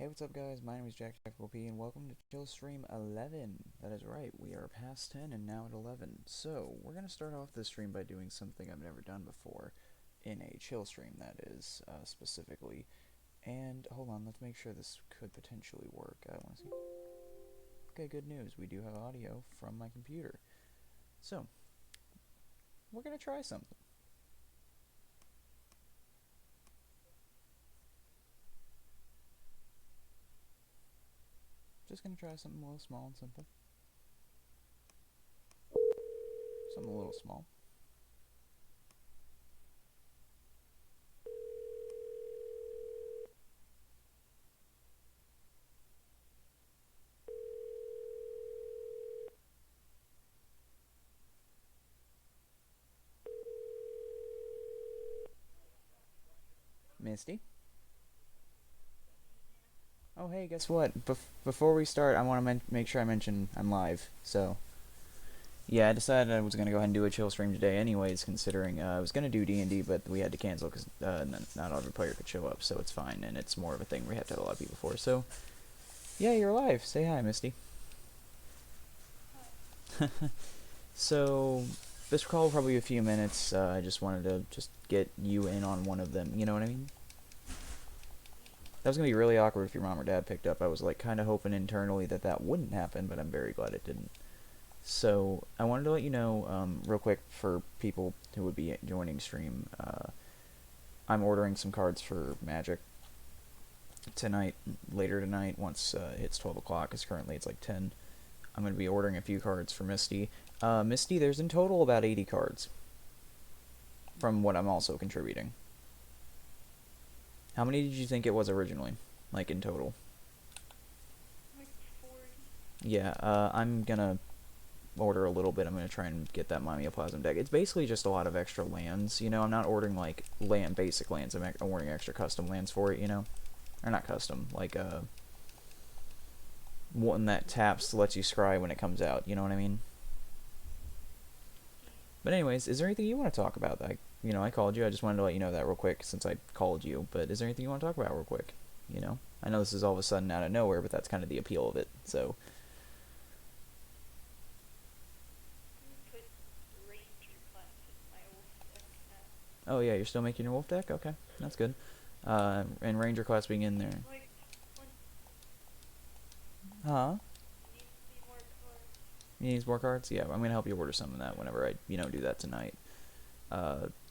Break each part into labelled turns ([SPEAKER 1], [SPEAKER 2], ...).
[SPEAKER 1] Hey, what's up, guys? My name is JackP, and welcome to Chill Stream 11. That is right, we are past 10 and now at 11. So, we're going to start off this stream by doing something I've never done before, in a chill stream, that is, specifically. And, hold on, let's make sure this could potentially work. I want to see. Okay, good news. We do have audio from my computer. So, we're going to try something. Just going to try something a little small and simple. Something a little small. Misty? Oh, hey, guess what? Before we start, I want to make sure I mention I'm live. So, yeah, I decided I was going to go ahead and do a chill stream today anyways, considering I was going to do D&D, but we had to cancel because not every player could show up, so it's fine, and it's more of a thing we have to have a lot of people for. So, yeah, you're live. Say hi, Misty. So, this call will probably be a few minutes. I just wanted to just get you in on one of them, you know what I mean? That was going to be really awkward if your mom or dad picked up. I was like kind of hoping internally that that wouldn't happen, but I'm very glad it didn't. So, I wanted to let you know, real quick, for people who would be joining stream, I'm ordering some cards for Magic tonight, later tonight, once it hits 12 o'clock, because currently it's like 10. I'm going to be ordering a few cards for Misty. Misty, there's in total about 80 cards, from what I'm also contributing. How many did you think it was originally, like in total?
[SPEAKER 2] Like 40.
[SPEAKER 1] Yeah, I'm going to order a little bit. I'm going to try and get that Mimeoplasm deck. It's basically just a lot of extra lands, you know. I'm not ordering like basic lands. I'm ordering extra custom lands for it, you know. Or not custom, like one that taps lets you scry when it comes out, you know what I mean? But anyways, is there anything you want to talk about? I called you. I just wanted to let you know that real quick since I called you. But is there anything you want to talk about real quick? You know, I know this is all of a sudden out of nowhere, but that's kind of the appeal of it. So,
[SPEAKER 2] Put Ranger class in my wolf deck now.
[SPEAKER 1] oh yeah, you're still making your wolf deck? Okay, that's good. And Ranger class being in there.
[SPEAKER 2] Like, one
[SPEAKER 1] Huh?
[SPEAKER 2] need more cards.
[SPEAKER 1] You need more cards? Yeah, I'm gonna help you order some of that whenever I, do that tonight.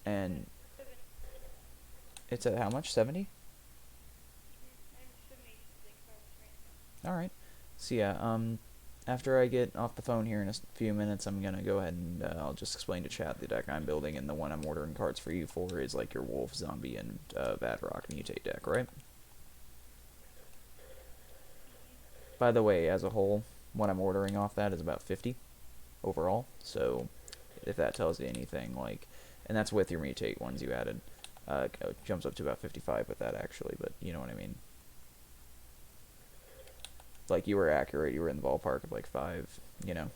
[SPEAKER 1] And
[SPEAKER 2] 7.
[SPEAKER 1] it's at how much? 70?
[SPEAKER 2] I'm 70 something cards right now.
[SPEAKER 1] All right. So yeah, after I get off the phone here in a few minutes, I'm gonna go ahead and I'll just explain to chat the deck I'm building, and the one I'm ordering cards for you for is like your wolf, zombie, and Vadrock mutate deck, right? By the way, as a whole, what I'm ordering off that is about 50 overall. So if that tells you anything, like, and that's with your mutate ones you added. It jumps up to about 55 with that actually, but you know what I mean. Like, you were accurate, you were in the ballpark of like 5, you know.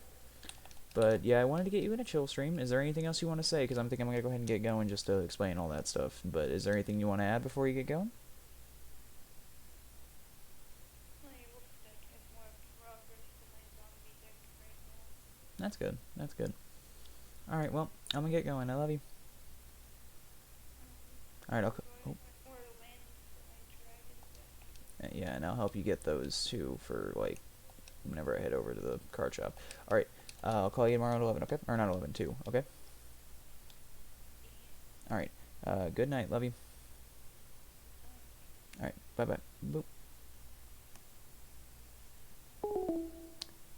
[SPEAKER 1] But yeah, I wanted to get you in a chill stream. Is there anything else you want to say? Because I'm thinking I'm gonna go ahead and get going just to explain all that stuff. But is there anything you want to add before you get going?
[SPEAKER 2] My wolf deck has more progress than my zombie deck right now.
[SPEAKER 1] That's good. That's good. Alright, well, I'm gonna get going. I love you. Alright,
[SPEAKER 2] So I want more lands for my dragon deck.
[SPEAKER 1] yeah, and I'll help you get those too for, like, whenever I head over to the card shop. Alright, I'll call you tomorrow at 11, okay? Or not 11, 2, okay? Alright, good night. Love you. Alright, bye-bye. Boop.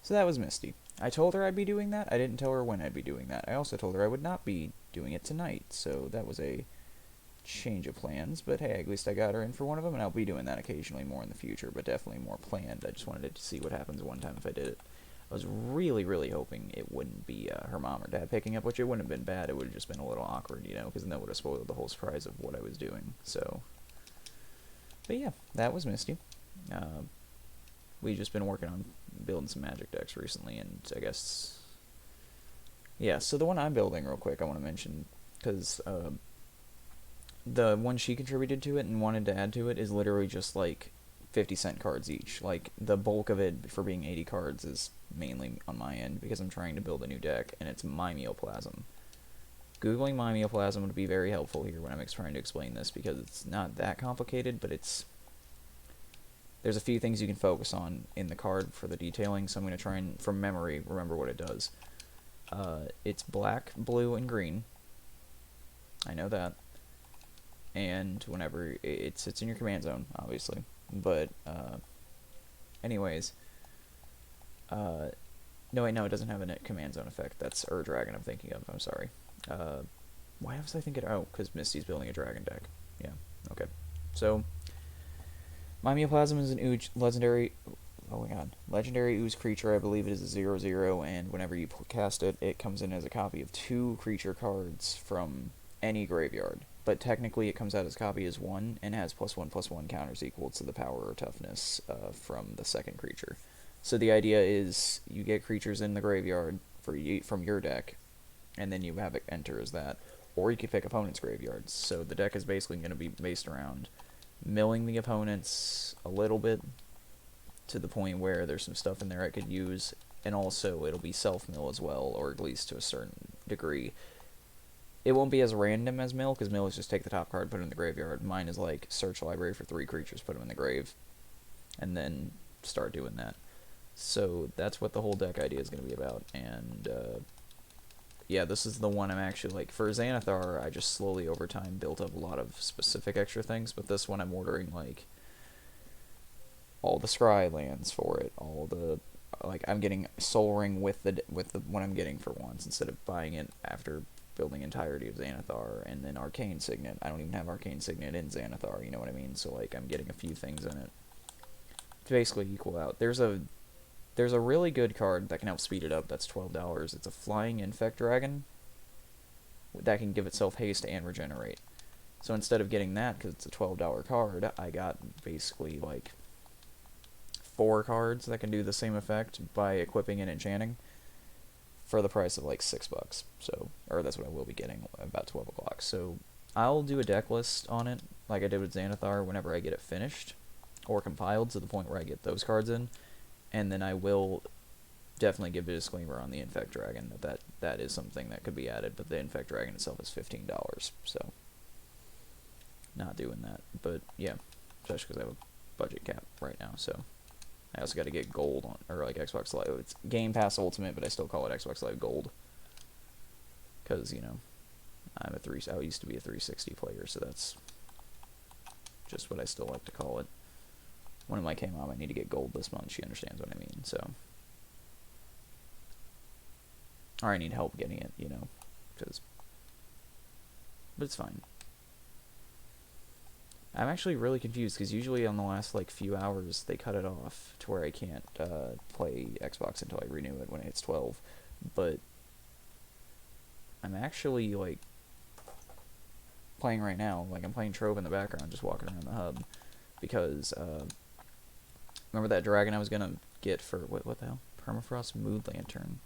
[SPEAKER 1] So that was Misty. I told her I'd be doing that. I didn't tell her when I'd be doing that. I also told her I would not be doing it tonight. So that was a change of plans. But hey, at least I got her in for one of them, and I'll be doing that occasionally more in the future, but definitely more planned. I just wanted to see what happens one time if I did it. I was really, really hoping it wouldn't be her mom or dad picking up, which it wouldn't have been bad. It would have just been a little awkward, you know, because then that would have spoiled the whole surprise of what I was doing. So, but yeah, that was Misty. We've just been working on building some magic decks recently, and I guess, yeah, so the one I'm building real quick I want to mention, because the one she contributed to it and wanted to add to it is literally just like 50-cent cards each. Like, the bulk of it for being 80 cards is mainly on my end because I'm trying to build a new deck, and it's Mimeoplasm. Googling Mimeoplasm would be very helpful here when I'm trying to explain this because it's not that complicated, but there's a few things you can focus on in the card for the detailing, so I'm going to try and, from memory, remember what it does. It's black, blue, and green. I know that. And whenever it sits in your command zone, obviously. But, anyways. No, wait, no, it doesn't have a command zone effect. That's Dragon I'm thinking of. I'm sorry. Why was I thinking? Oh, because Misty's building a dragon deck. Yeah, okay. So, Mimeoplasm is an legendary. Oh my god. Legendary ooze creature, I believe it is a 0/0, and whenever you cast it, it comes in as a copy of 2 creature cards from any graveyard. But technically, it comes out as a copy as 1, and has +1/+1 counters equal to the power or toughness from the second creature. So the idea is you get creatures in the graveyard from your deck, and then you have it enter as that. Or you could pick opponents' graveyards. So the deck is basically going to be based around milling the opponents a little bit to the point where there's some stuff in there I could use, and also it'll be self-mill as well, or at least to a certain degree. It won't be as random as mill, because mill is just take the top card, put it in the graveyard. Mine is like search library for 3 creatures, put them in the grave, and then start doing that. So that's what the whole deck idea is going to be about, and yeah, this is the one I'm actually, like, for Xanathar, I just slowly over time built up a lot of specific extra things, but this one I'm ordering, like, all the scry lands for it, all the, like, I'm getting Soul Ring with the what I'm getting for once, instead of buying it after building entirety of Xanathar, and then Arcane Signet. I don't even have Arcane Signet in Xanathar, you know what I mean? So, like, I'm getting a few things in it to basically equal out. There's a really good card that can help speed it up. That's $12. It's a flying Infect Dragon that can give itself haste and regenerate. So instead of getting that, because it's a $12 card, I got basically like 4 cards that can do the same effect by equipping and enchanting for the price of like $6. So, or that's what I will be getting about 12 o'clock. So I'll do a deck list on it, like I did with Xanathar, whenever I get it finished or compiled to the point where I get those cards in. And then I will definitely give a disclaimer on the Infect Dragon that is something that could be added, but the Infect Dragon itself is $15, so not doing that. But yeah, especially because I have a budget cap right now, so I also got to get gold on, or like Xbox Live. It's Game Pass Ultimate, but I still call it Xbox Live Gold because, you know, I used to be a 360 player, so that's just what I still like to call it. One of my came out, I need to get gold this month. She understands what I mean, so. Or I need help getting it, you know, but it's fine. I'm actually really confused, because usually on the last, like, few hours, they cut it off to where I can't play Xbox until I renew it when it hits 12. But I'm actually, like, playing right now. Like, I'm playing Trove in the background, just walking around the hub, because, remember that dragon I was gonna get for, what the hell? Permafrost Mood Lantern.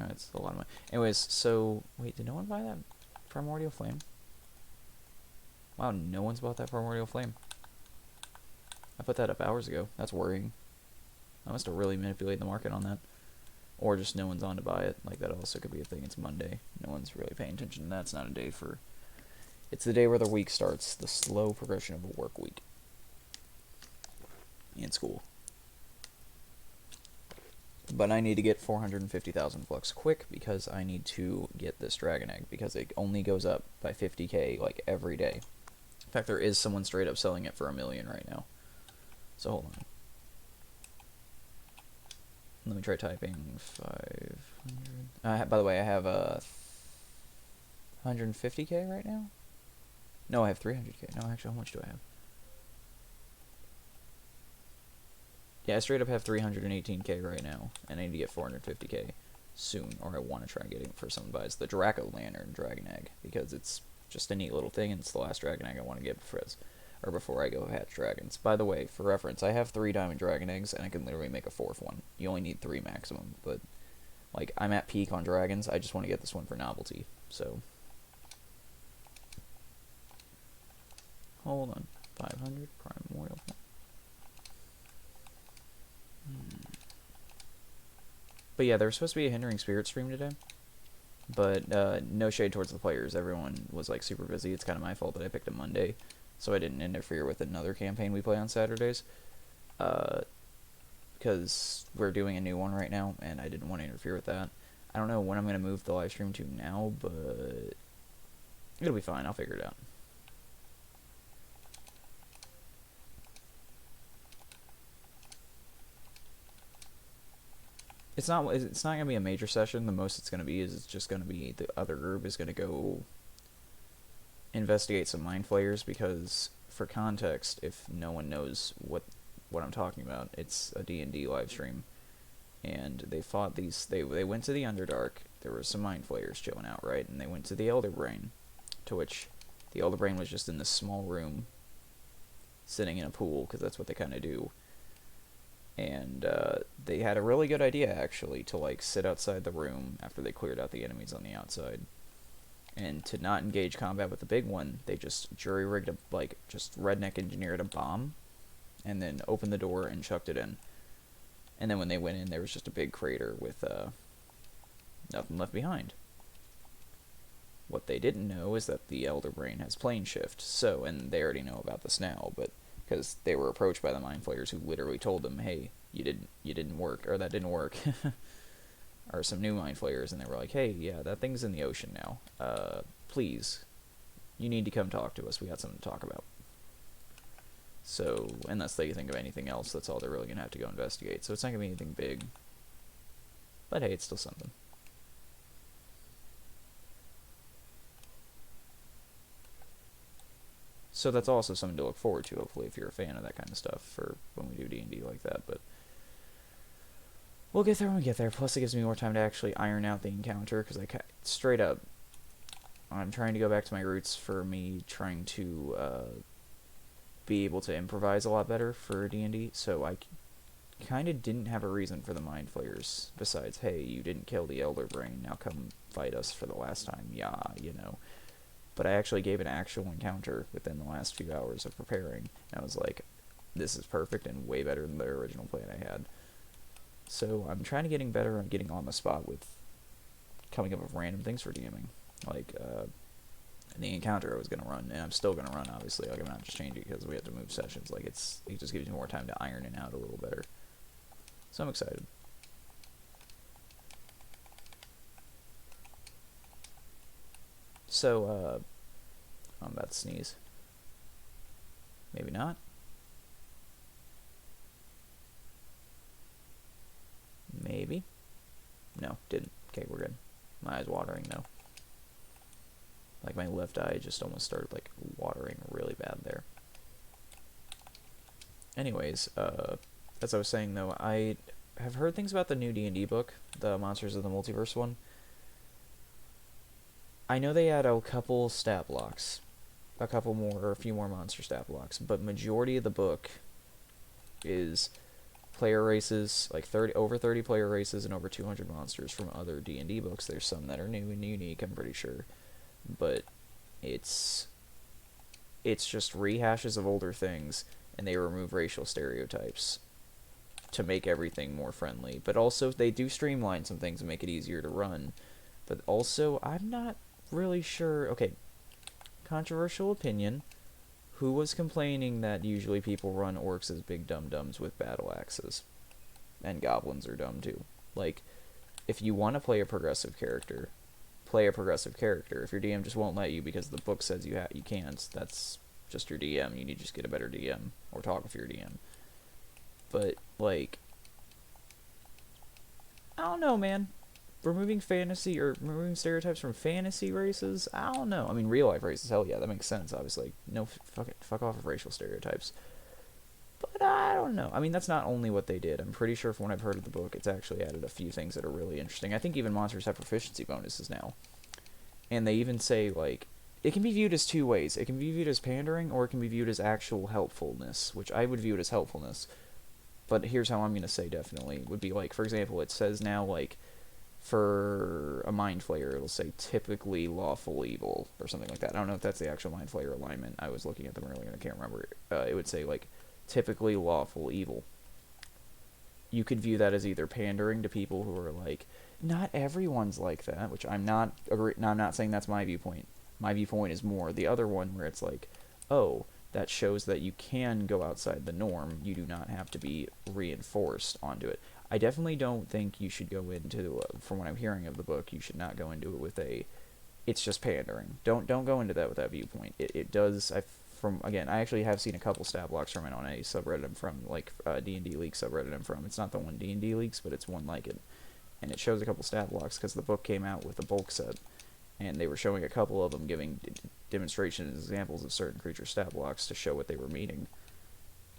[SPEAKER 1] It's a lot of money. Anyways, so, wait, did no one buy that Primordial Flame? Wow, no one's bought that Primordial Flame. I put that up hours ago. That's worrying. I must have really manipulated the market on that. Or just no one's on to buy it. Like, that also could be a thing. It's Monday. No one's really paying attention to that. It's not a day for... It's the day where the week starts. The slow progression of a work week. In school. But I need to get 450,000 flux quick because I need to get this dragon egg, because it only goes up by 50k like every day. In fact, there is someone straight up selling it for $1 million right now. So hold on. Let me try typing 500. By the way, I have 150k right now. No, I have 300k. No, actually, how much do I have? Yeah, I straight up have 318k right now, and I need to get 450k soon, or I want to try getting for someone buys the Draco Lantern Dragon Egg, because it's just a neat little thing, and it's the last Dragon Egg I want to get before I go hatch dragons. By the way, for reference, I have 3 Diamond Dragon Eggs, and I can literally make a 4th one. You only need 3 maximum, but, like, I'm at peak on dragons. I just want to get this one for novelty, so... Hold on. 500 primordial. But yeah, there was supposed to be a Hindering Spirit stream today. But no shade towards the players. Everyone was like super busy. It's kind of my fault that I picked a Monday, so I didn't interfere with another campaign we play on Saturdays. Because we're doing a new one right now, and I didn't want to interfere with that. I don't know when I'm going to move the live stream to now, but it'll be fine. I'll figure it out. It's not going to be a major session. The most it's going to be is it's just going to be the other group is going to go investigate some mind flayers, because for context, if no one knows what I'm talking about, it's a D&D live stream, and they fought these. They went to the Underdark. There were some mind flayers chilling out, right? And they went to the Elder Brain, to which the Elder Brain was just in this small room, sitting in a pool, because that's what they kind of do. And they had a really good idea, actually, to like sit outside the room after they cleared out the enemies on the outside, and to not engage combat with the big one. They just jury-rigged just redneck engineered a bomb, and then opened the door and chucked it in. And then when they went in, there was just a big crater with nothing left behind. What they didn't know is that the Elder Brain has plane shift, and they already know about this now, but because they were approached by the mind flayers, who literally told them, "Hey, you didn't work, or that didn't work," or some new mind flayers, and they were like, "Hey, yeah, that thing's in the ocean now. Please, you need to come talk to us. We got something to talk about." So, unless they think of anything else, that's all they're really gonna have to go investigate. So it's not gonna be anything big, but hey, it's still something. So that's also something to look forward to, hopefully, if you're a fan of that kind of stuff, for when we do D&D like that. But we'll get there when we get there. Plus, it gives me more time to actually iron out the encounter, because straight up, I'm trying to go back to my roots for me trying to be able to improvise a lot better for D&D. So I kind of didn't have a reason for the mind flayers besides, "Hey, you didn't kill the Elder Brain, now come fight us for the last time." Yeah, you know. But I actually gave an actual encounter within the last few hours of preparing. And I was like, this is perfect and way better than the original plan I had. So I'm trying to getting better at getting on the spot with coming up with random things for DMing. Like, the encounter I was going to run, and I'm still going to run, obviously. Like, I'm not just changing it because we have to move sessions. Like, it just gives me more time to iron it out a little better. So I'm excited. So, I'm about to sneeze. Maybe not. Maybe. No, didn't. Okay, we're good. My eye's watering, though. Like, my left eye just almost started, like, watering really bad there. Anyways, as I was saying, though, I have heard things about the new D&D book, the Monsters of the Multiverse one. I know they add a couple stat blocks, a few more monster stat blocks, but majority of the book is player races, like over 30 player races and over 200 monsters from other D&D books. There's some that are new and unique, I'm pretty sure, but it's just rehashes of older things, and they remove racial stereotypes to make everything more friendly. But also, they do streamline some things and make it easier to run. But also, I'm not really sure. Okay, controversial opinion. Who was complaining that usually people run orcs as big dum-dums with battle axes? And goblins are dumb too. Like, if you want to play a progressive character, play a progressive character. If your DM just won't let you because the book says you can't, that's just your DM. You need to just get a better DM or talk with your DM. But, like, I don't know, man. Removing fantasy or removing stereotypes from fantasy races, I don't know. I mean, real life races, hell yeah, that makes sense. Obviously, no, fuck off of racial stereotypes. But I don't know. I mean, that's not only what they did. I'm pretty sure from what I've heard of the book, it's actually added a few things that are really interesting. I think even monsters have proficiency bonuses now, and they even say, like, it can be viewed as two ways. It can be viewed as pandering, or it can be viewed as actual helpfulness, which I would view it as helpfulness. But here's how I'm gonna say definitely would be, like, for example, it says now, like, for a Mind Flayer, it'll say typically lawful evil or something like that. I don't know if that's the actual Mind Flayer alignment. I was looking at them earlier and I can't remember. It would say, like, typically lawful evil. You could view that as either pandering to people who are like, not everyone's like that, which I'm not saying that's my viewpoint. My viewpoint is more the other one where it's like, oh, that shows that you can go outside the norm. You do not have to be reinforced onto it. I definitely don't think you should go into, from what I'm hearing of the book, you should not go into it with it's just pandering. Don't go into that with that viewpoint. It does, I actually have seen a couple stat blocks from it on a subreddit I'm from, like D&D Leaks subreddit I'm from. It's not the one D&D Leaks, but it's one like it. And it shows a couple stat blocks because the book came out with a bulk set. And they were showing a couple of them giving demonstrations, examples of certain creature stat blocks to show what they were meaning.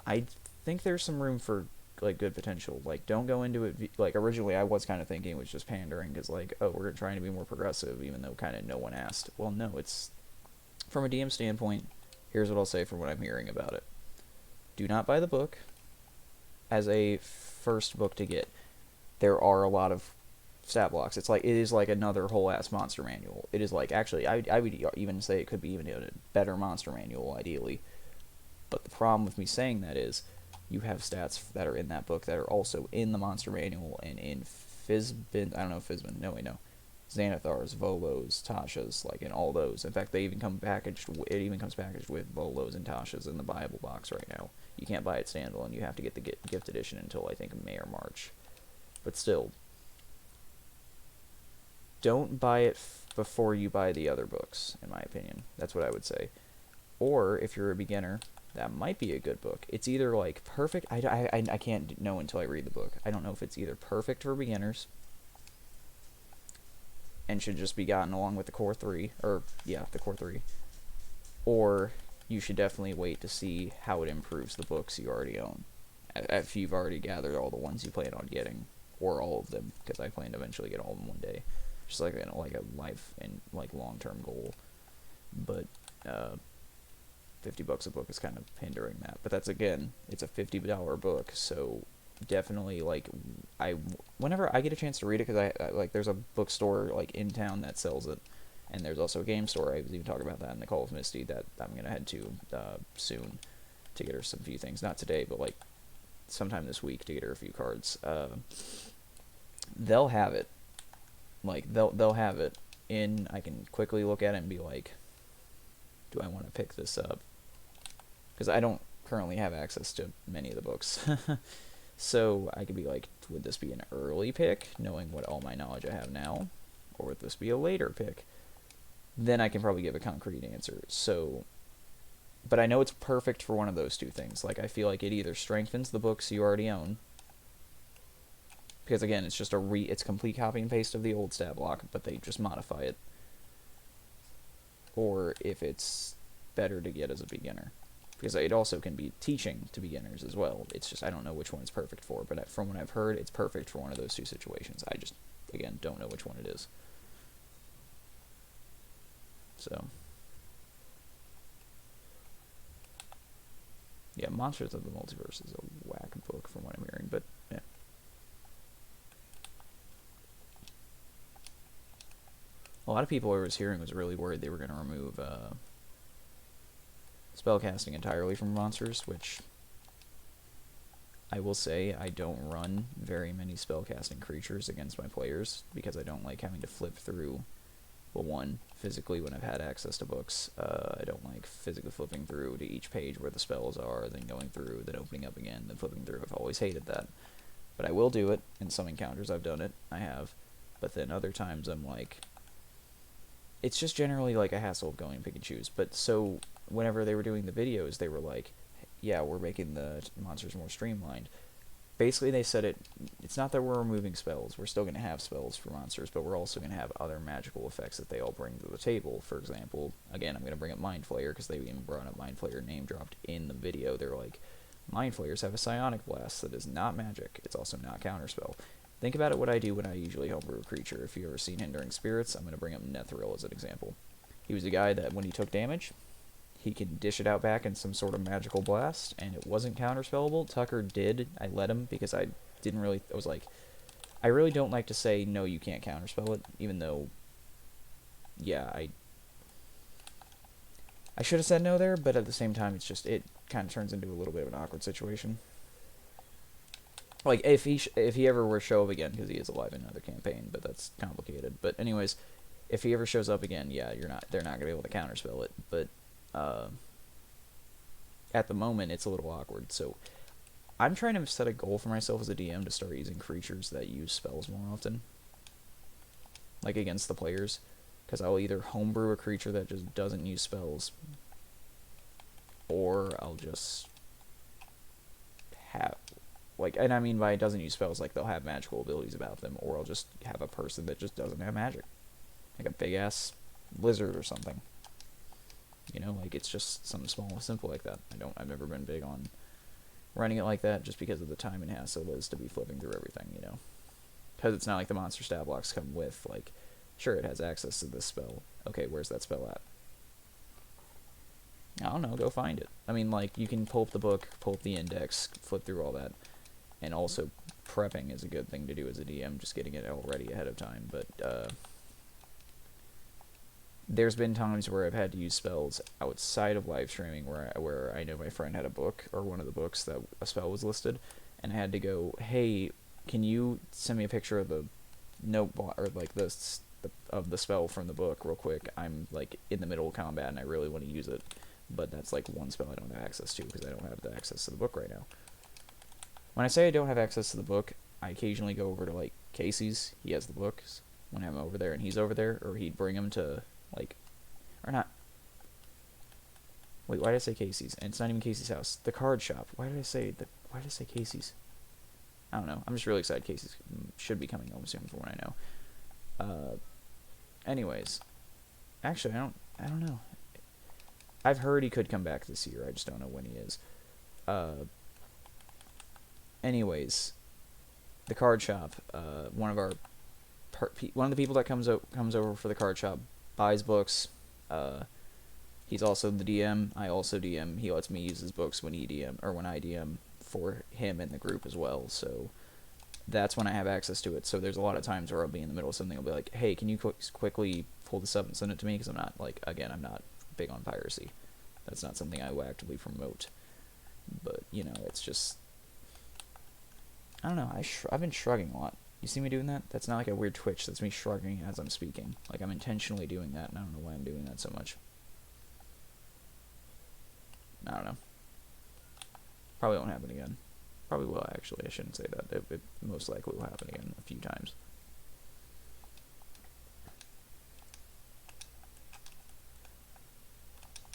[SPEAKER 1] I think there's some room for, like, good potential. Like, don't go into it, like, originally I was kind of thinking it was just pandering, because, like, oh, we're trying to be more progressive, even though kind of no one asked. Well, no, it's, from a DM standpoint, here's what I'll say from what I'm hearing about it. Do not buy the book as a first book to get. There are a lot of stat blocks. It is like another whole ass monster manual. It is like, actually, I would even say it could be even a better monster manual, ideally. But the problem with me saying that is, you have stats that are in that book that are also in the monster manual and in Fizbin. I don't know Fizbin. No, wait, no. Xanathars, Volos, Tashas, like in all those. In fact, they even come packaged. It even comes packaged with Volos and Tashas in the Bible box right now. You can't buy it standalone. You have to get the gift edition until I think May or March. But still, don't buy it before you buy the other books, in my opinion. That's what I would say. Or, if you're a beginner, that might be a good book. It's either, like, perfect. I can't know until I read the book. I don't know if it's either perfect for beginners and should just be gotten along with the core 3. The core 3. Or you should definitely wait to see how it improves the books you already own. If you've already gathered all the ones you plan on getting. Or all of them, because I plan to eventually get all of them one day. Just like a life and like long-term goal. But $50 a book is kind of hindering that. But that's, again, it's a $50 book, so definitely, like, whenever I get a chance to read it, because I like, there's a bookstore like in town that sells it, and there's also a game store. I was even talking about that in the Call of Misty that I'm gonna head to soon to get her some few things. Not today, but like sometime this week to get her a few cards. They'll have it. Like, they'll have it in. I can quickly look at it and be like, do I want to pick this up? Because I don't currently have access to many of the books. So I could be like, would this be an early pick, knowing what all my knowledge I have now? Or would this be a later pick? Then I can probably give a concrete answer. So, but I know it's perfect for one of those two things. Like, I feel like it either strengthens the books you already own, because again, it's just it's complete copy and paste of the old stat block, but they just modify it. Or if it's better to get as a beginner, because it also can be teaching to beginners as well. It's just, I don't know which one it's perfect for, but from what I've heard, it's perfect for one of those two situations. I just, again, don't know which one it is. So, yeah, Monsters of the Multiverse is a whack book from what I'm hearing, but yeah. A lot of people I was hearing was really worried they were going to remove spellcasting entirely from monsters, which I will say I don't run very many spellcasting creatures against my players because I don't like having to flip through. Well, one, physically when I've had access to books, I don't like physically flipping through to each page where the spells are, then going through, then opening up again, then flipping through. I've always hated that. But I will do it. In some encounters I've done it. I have. But then other times I'm like, it's just generally like a hassle of going pick and choose. But so whenever they were doing the videos, they were like, yeah, we're making the monsters more streamlined. Basically, they said it's not that we're removing spells. We're still going to have spells for monsters, but we're also going to have other magical effects that they all bring to the table. For example, again, I'm going to bring up Mind Flayer, because they even brought up Mind Flayer, name dropped in the video. They're like, Mind Flayers have a psionic blast that is not magic. It's also not counterspell. Think about it, what I do when I usually homebrew a creature. If you've ever seen Hindering Spirits, I'm going to bring up Netheril as an example. He was a guy that when he took damage, he can dish it out back in some sort of magical blast, and it wasn't counterspellable. Tucker did. I let him because I didn't really... I was like, I really don't like to say, no, you can't counterspell it, even though, yeah, I should have said no there, but at the same time, it kind of turns into a little bit of an awkward situation. Like, if he ever were to show up again, because he is alive in another campaign, but that's complicated. But anyways, if he ever shows up again, yeah, they're not going to be able to counterspell it, but, at the moment, it's a little awkward, so I'm trying to set a goal for myself as a DM to start using creatures that use spells more often. Like, against the players. Because I'll either homebrew a creature that just doesn't use spells, or I'll just have, like, and I mean by doesn't use spells, like, they'll have magical abilities about them, or I'll just have a person that just doesn't have magic. Like a big-ass lizard or something. You know, like, it's just something small and simple like that. I've never been big on running it like that, just because of the time and hassle it is to be flipping through everything, you know. Because it's not like the monster stat blocks come with, like, sure, it has access to this spell. Okay, where's that spell at? I don't know, go find it. I mean, like, you can pull up the book, pull up the index, flip through all that, and also prepping is a good thing to do as a DM, just getting it all ready ahead of time, but, there's been times where I've had to use spells outside of live streaming where I know my friend had a book, or one of the books that a spell was listed, and I had to go, hey, can you send me a picture of the note or like of the spell from the book real quick? I'm like in the middle of combat and I really want to use it, but that's like one spell I don't have access to because I don't have the access to the book right now. When I say I don't have access to the book, I occasionally go over to like Casey's. He has the books when I'm over there and he's over there, or he'd bring them to like, or not. Wait, why did I say Casey's? And it's not even Casey's house. The card shop. Why did I say Casey's? I don't know. I'm just really excited. Casey's should be coming home soon, from what I know. Anyways, actually, I don't know. I've heard he could come back this year. I just don't know when he is. Anyways, the card shop. One of the people that comes over for the card shop buys books. He's also the DM. I also DM. He lets me use his books when when I DM for him in the group as well. So that's when I have access to it. So there's a lot of times where I'll be in the middle of something. I'll be like, hey, can you quickly pull this up and send it to me? Because I'm not, like, again, I'm not big on piracy. That's not something I will actively promote. But, you know, it's just, I don't know. I've been shrugging a lot. You see me doing that? That's not like a weird twitch. That's me shrugging as I'm speaking. Like, I'm intentionally doing that, and I don't know why I'm doing that so much. I don't know. Probably won't happen again. Probably will, actually. I shouldn't say that. It most likely will happen again a few times.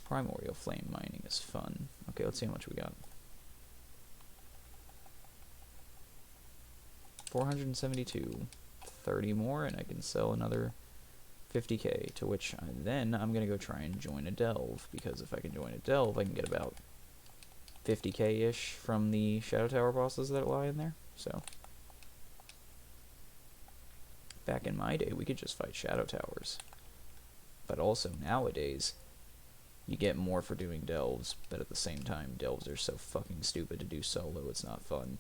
[SPEAKER 1] Primordial flame mining is fun. Okay, let's see how much we got. 472. 30 more, and I can sell another 50k, to which I'm going to go try and join a delve, because if I can join a delve, I can get about 50k-ish from the Shadow Tower bosses that lie in there. So, back in my day, we could just fight Shadow Towers. But also, nowadays, you get more for doing delves, but at the same time, delves are so fucking stupid to do solo, it's not fun.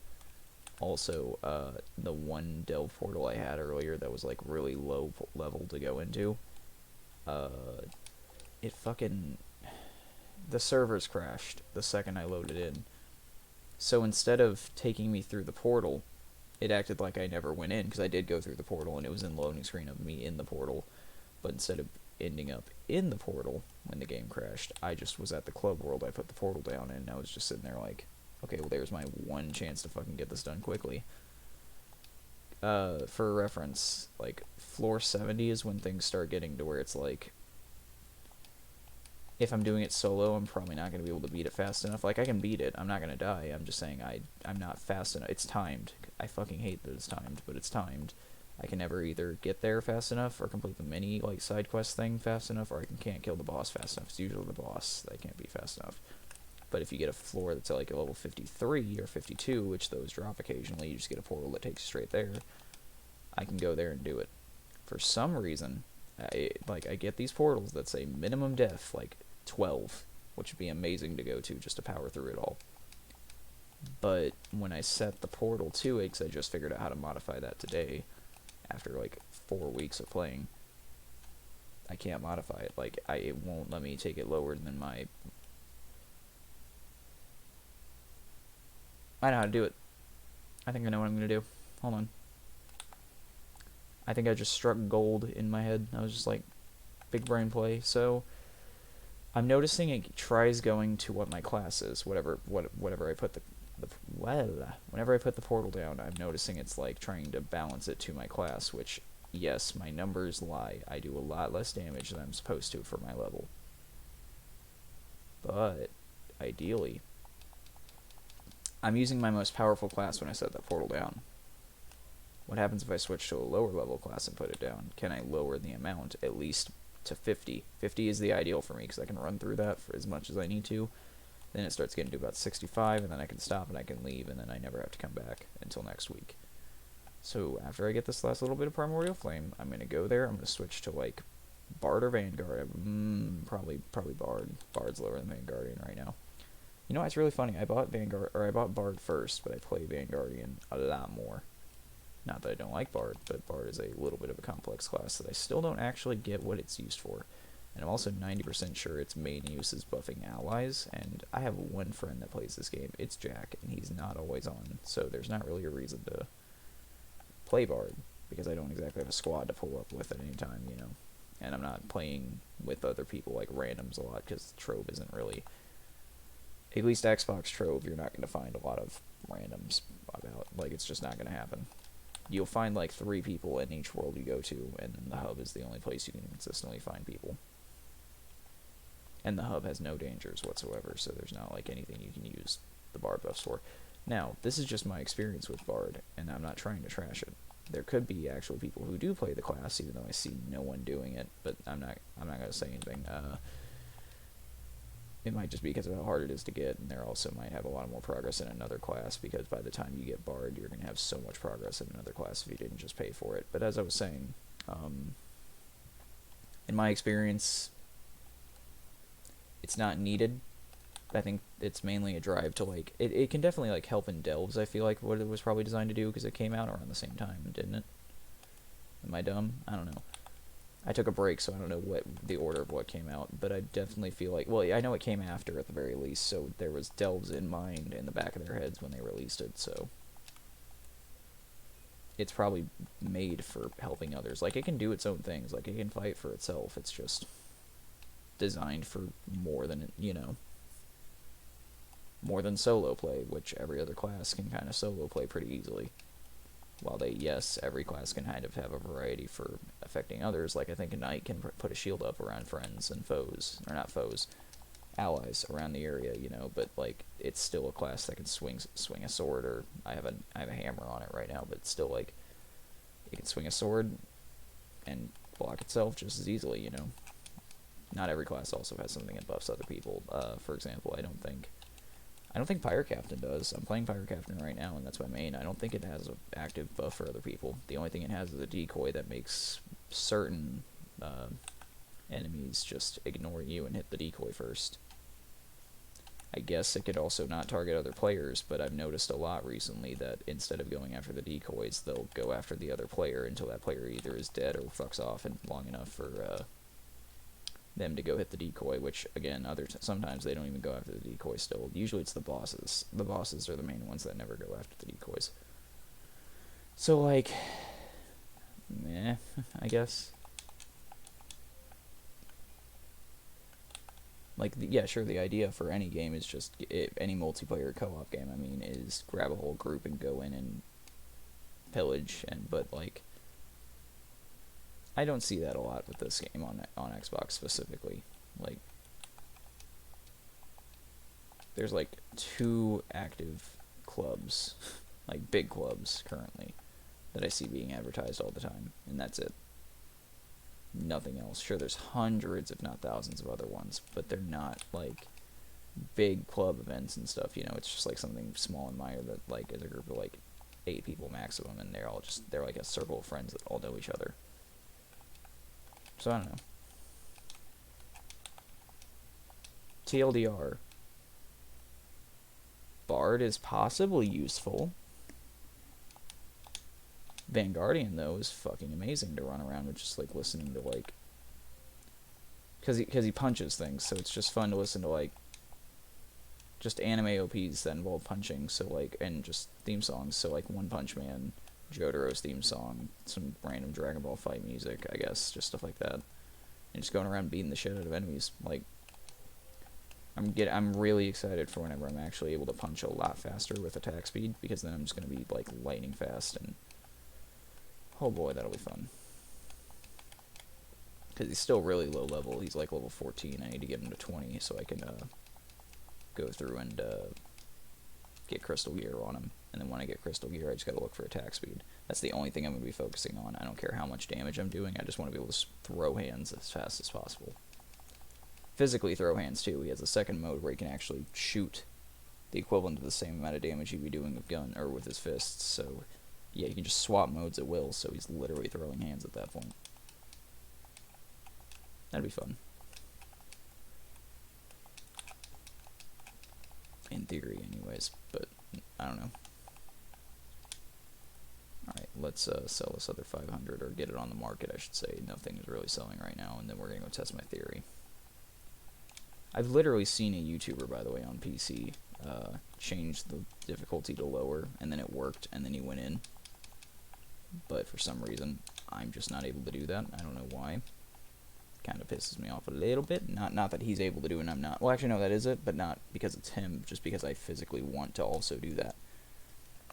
[SPEAKER 1] Also, the one delve portal I had earlier that was, like, really low level to go into, it fucking, the servers crashed the second I loaded in. So instead of taking me through the portal, it acted like I never went in, because I did go through the portal, and it was in the loading screen of me in the portal. But instead of ending up in the portal when the game crashed, I just was at the club world. I put the portal down, and I was just sitting there like, okay, well, there's my one chance to fucking get this done quickly. For reference, like, floor 70 is when things start getting to where it's like, if I'm doing it solo, I'm probably not going to be able to beat it fast enough. Like, I can beat it. I'm not going to die. I'm just saying I'm not fast enough. It's timed. I fucking hate that it's timed, but it's timed. I can never either get there fast enough or complete the mini, like, side quest thing fast enough, or I can't kill the boss fast enough. It's usually the boss that can't be fast enough. But if you get a floor that's at, like, a level 53 or 52, which those drop occasionally, you just get a portal that takes you straight there, I can go there and do it. For some reason, I get these portals that say minimum death, like, 12, which would be amazing to go to just to power through it all. But when I set the portal to it, because I just figured out how to modify that today, after like 4 weeks of playing, I can't modify it. Like, it won't let me take it lower than my... I know how to do it. I think I know what I'm going to do. Hold on. I think I just struck gold in my head. I was just like, big brain play. So, I'm noticing it tries going to what my class is. Whatever I put whenever I put the portal down, I'm noticing it's like trying to balance it to my class, which, yes, my numbers lie. I do a lot less damage than I'm supposed to for my level. But, ideally, I'm using my most powerful class when I set that portal down. What happens if I switch to a lower level class and put it down? Can I lower the amount at least to 50? 50 is the ideal for me because I can run through that for as much as I need to. Then it starts getting to about 65, and then I can stop and I can leave, and then I never have to come back until next week. So after I get this last little bit of Primordial Flame, I'm going to go there. I'm going to switch to, like, Bard or Vanguard. Probably Bard. Bard's lower than Vanguardian right now. You know, it's really funny. I bought Bard first, but I play Vanguardian a lot more. Not that I don't like Bard, but Bard is a little bit of a complex class that I still don't actually get what it's used for. And I'm also 90% sure its main use is buffing allies, and I have one friend that plays this game. It's Jack, and he's not always on, so there's not really a reason to play Bard, because I don't exactly have a squad to pull up with at any time, you know. And I'm not playing with other people like randoms a lot, because Trove isn't really... At least Xbox Trove, you're not going to find a lot of randoms about. Like, it's just not going to happen. You'll find like 3 people in each world you go to, and then the hub is the only place you can consistently find people. And the hub has no dangers whatsoever, so there's not like anything you can use the Bard buffs for. Now, this is just my experience with Bard, and I'm not trying to trash it. There could be actual people who do play the class, even though I see no one doing it, but I'm not going to say anything. It might just be because of how hard it is to get, and there also might have a lot more progress in another class, because by the time you get Bard, you're going to have so much progress in another class if you didn't just pay for it. But as I was saying, in my experience, it's not needed. I think it's mainly a drive to, like, it can definitely, like, help in delves, I feel like, what it was probably designed to do, because it came out around the same time, didn't it? Am I dumb? I don't know. I took a break, so I don't know what the order of what came out, but I definitely feel like... Well, I know it came after, at the very least, so there was delves in mind in the back of their heads when they released it, so... It's probably made for helping others. Like, it can do its own things. Like, it can fight for itself. It's just designed for more than, you know... more than solo play, which every other class can kind of solo play pretty easily. While yes, every class can kind of have a variety for affecting others. Like, I think a knight can put a shield up around friends and foes, or not foes, allies around the area, you know. But like, it's still a class that can swing a sword, or I have a hammer on it right now, but still, like, it can swing a sword and block itself just as easily, you know. Not every class also has something that buffs other people. For example, I don't think Pirate Captain does. I'm playing Pirate Captain right now, and that's my main. I don't think it has an active buff for other people. The only thing it has is a decoy that makes certain enemies just ignore you and hit the decoy first. I guess it could also not target other players, but I've noticed a lot recently that instead of going after the decoys, they'll go after the other player until that player either is dead or fucks off and long enough for them to go hit the decoy, which, again, sometimes they don't even go after the decoy still. Usually it's the bosses. The bosses are the main ones that never go after the decoys. So, like, meh, I guess. Like, yeah, sure, the idea for any game is just, any multiplayer co-op game, I mean, is grab a whole group and go in and pillage, but, like, I don't see that a lot with this game on Xbox specifically. Like, there's like 2 active clubs, like big clubs currently, that I see being advertised all the time, and that's it. Nothing else. Sure, there's hundreds, if not thousands, of other ones, but they're not like big club events and stuff. You know, it's just like something small and minor that, like, is a group of like 8 people maximum, and they're like a circle of friends that all know each other. So, I don't know. TLDR. Bard Guard is possibly useful. Vanguardian, though, is fucking amazing to run around with, just, like, listening to, like... Because he punches things, so it's just fun to listen to, like... Just anime OPs that involve punching, so, like... And just theme songs, so, like, One Punch Man, Jotaro's theme song, some random Dragon Ball fight music, I guess, just stuff like that. And just going around beating the shit out of enemies, like... I'm really excited for whenever I'm actually able to punch a lot faster with attack speed, because then I'm just going to be, like, lightning fast, and... Oh boy, that'll be fun. Because he's still really low level. He's like level 14. I need to get him to 20 so I can go through and get Crystal Gear on him. And then when I get Crystal Gear, I just gotta look for attack speed. That's the only thing I'm going to be focusing on. I don't care how much damage I'm doing. I just want to be able to throw hands as fast as possible. Physically throw hands, too. He has a second mode where he can actually shoot the equivalent of the same amount of damage he'd be doing with gun or with his fists. So... yeah, you can just swap modes at will, so he's literally throwing hands at that point. That'd be fun. In theory, anyways, but I don't know. Alright, let's sell this other 500, or get it on the market, I should say. Nothing is really selling right now, and then we're going to go test my theory. I've literally seen a YouTuber, by the way, on PC, change the difficulty to lower, and then it worked, and then he went in. But for some reason, I'm just not able to do that. I don't know why. Kind of pisses me off a little bit. Not that he's able to do it and I'm not. Well, actually, no, that is it, but not because it's him, just because I physically want to also do that.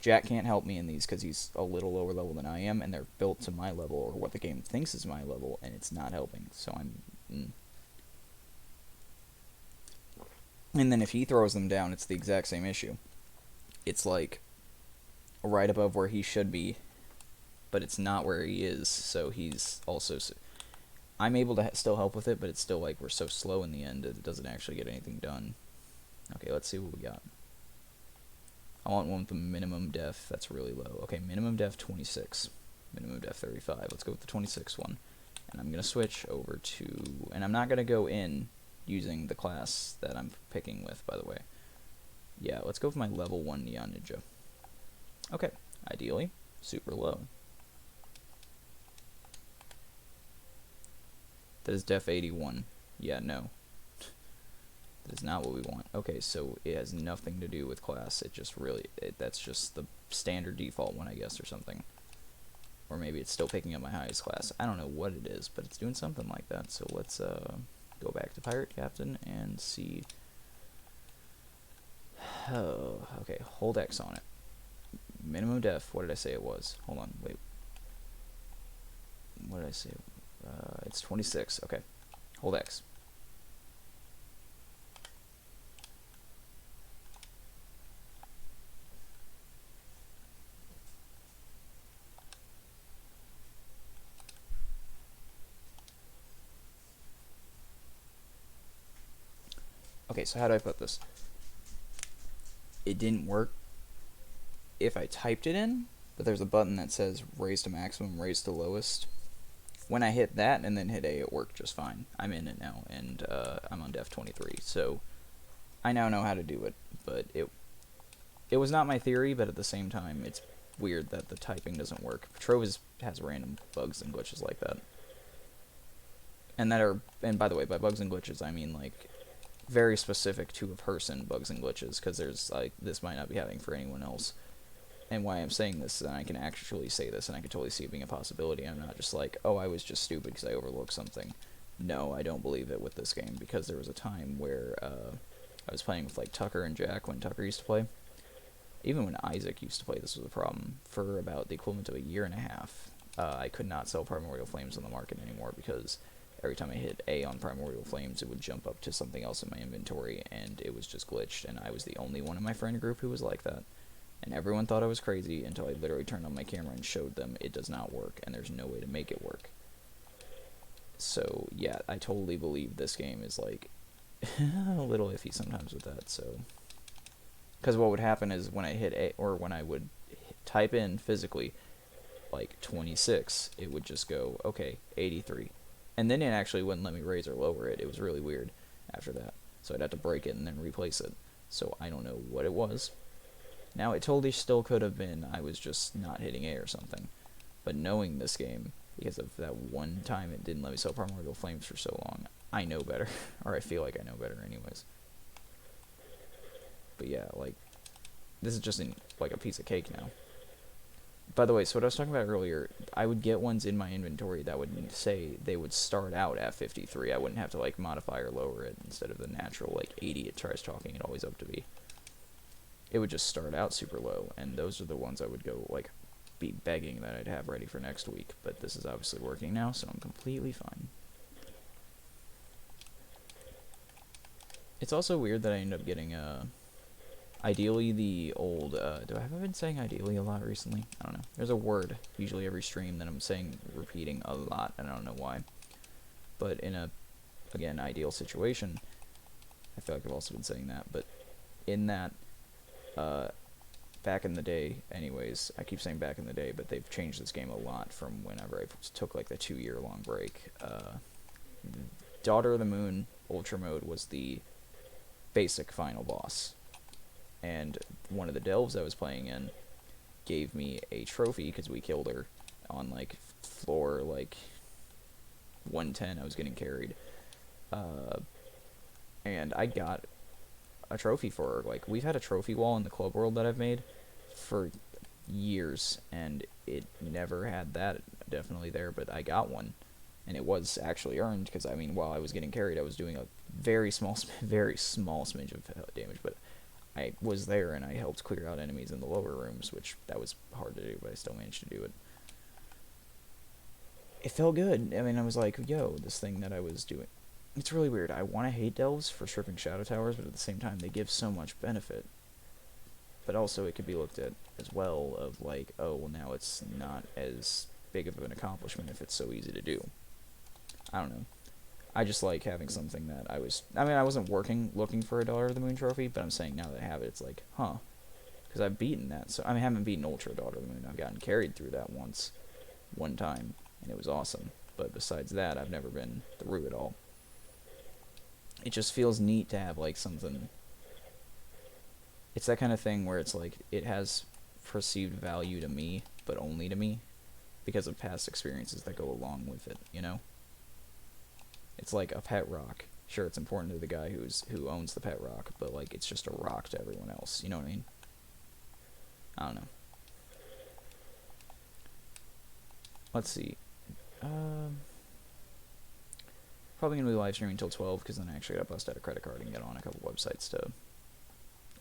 [SPEAKER 1] Jack can't help me in these because he's a little lower level than I am, and they're built to my level, or what the game thinks is my level, and it's not helping. So I'm... And then if he throws them down, it's the exact same issue. It's like right above where he should be, but it's not where he is, so he's also... I'm able to still help with it, but it's still like we're so slow in the end, it doesn't actually get anything done. Okay, let's see what we got. I want one with the minimum def, that's really low. Okay, minimum def 26, minimum def 35. Let's go with the 26 one. And I'm going to switch over to... And I'm not going to go in using the class that I'm picking with, by the way. Yeah, let's go with my level 1 Neon Ninja. Okay, ideally, super low. That is def 81. Yeah, no. That is not what we want. Okay, so it has nothing to do with class. It just really... that's just the standard default one, I guess, or something. Or maybe it's still picking up my highest class. I don't know what it is, but it's doing something like that. So let's go back to Pirate Captain and see... Oh, okay, hold X on it. Minimum def, what did I say it was? Hold on, wait. What did I say? It's 26, okay. Hold X. Okay, so how do I put this? It didn't work if I typed it in, but there's a button that says raise to maximum, raise to lowest. When I hit that and then hit A, it worked just fine. I'm in it now, and I'm on def 23, so I now know how to do it, but it was not my theory, but at the same time, it's weird that the typing doesn't work. Trove has random bugs and glitches like that. And by the way, by bugs and glitches, I mean, like, very specific to a person bugs and glitches, because there's, like, this might not be happening for anyone else. And why I'm saying this, and I can actually say this, and I can totally see it being a possibility. I'm not just like, oh, I was just stupid because I overlooked something. No, I don't believe it with this game, because there was a time where I was playing with, like, Tucker and Jack when Tucker used to play. Even when Isaac used to play, this was a problem. For about the equivalent of a year and a half, I could not sell Primordial Flames on the market anymore, because every time I hit A on Primordial Flames, it would jump up to something else in my inventory, and it was just glitched, and I was the only one in my friend group who was like that. And everyone thought I was crazy until I literally turned on my camera and showed them it does not work, and there's no way to make it work. So, yeah, I totally believe this game is, like, a little iffy sometimes with that, so... Because what would happen is when I hit A, or when I would type in physically, like, 26, it would just go, okay, 83. And then it actually wouldn't let me raise or lower it. It was really weird after that. So I'd have to break it and then replace it. So I don't know what it was. Now, it totally still could have been I was just not hitting A or something. But knowing this game, because of that one time it didn't let me sell Primordial Flames for so long, I know better. Or I feel like I know better anyways. But yeah, like, this is just like a piece of cake now. By the way, so what I was talking about earlier, I would get ones in my inventory that would say they would start out at 53. I wouldn't have to, like, modify or lower it instead of the natural, like, 80 it tries talking it always up to be. It would just start out super low, and those are the ones I would go, like, be begging that I'd have ready for next week. But this is obviously working now, so I'm completely fine. It's also weird that I end up getting, ideally the old, do I have been saying ideally a lot recently? I don't know. There's a word, usually every stream, that I'm saying, repeating a lot, and I don't know why. But in a, again, ideal situation, I feel like I've also been saying that, but in that, back in the day, anyways, I keep saying back in the day, but they've changed this game a lot from whenever I took, like, the 2-year-long break. Daughter of the Moon Ultra Mode was the basic final boss. And one of the delves I was playing in gave me a trophy because we killed her on, like, floor, like, 110. I was getting carried. And I got a trophy for her. Like, we've had a trophy wall in the club world that I've made for years, and it never had that definitely there, but I got one. And it was actually earned because, I mean, while I was getting carried, I was doing a very small smidge of damage, but I was there and I helped clear out enemies in the lower rooms, which that was hard to do, but I still managed to do it. It felt good. I mean, I was like, yo, this thing that I was doing. It's really weird. I want to hate delves for stripping shadow towers, but at the same time, they give so much benefit. But also, it could be looked at as well of like, oh, well, now it's not as big of an accomplishment if it's so easy to do. I don't know. I just like having something that I wasn't looking for a Daughter of the Moon trophy, but I'm saying now that I have it, it's like, huh. Because I've beaten that. So I haven't beaten Ultra Daughter of the Moon. I've gotten carried through that one time, and it was awesome. But besides that, I've never been through it all. It just feels neat to have, like, something. It's that kind of thing where it's like, it has perceived value to me, but only to me, because of past experiences that go along with it, you know? It's like a pet rock. Sure, it's important to the guy who owns the pet rock, but, like, it's just a rock to everyone else. You know what I mean? I don't know. Let's see. Probably going to be live streaming until 12, because then I actually got to bust out a credit card and get on a couple websites to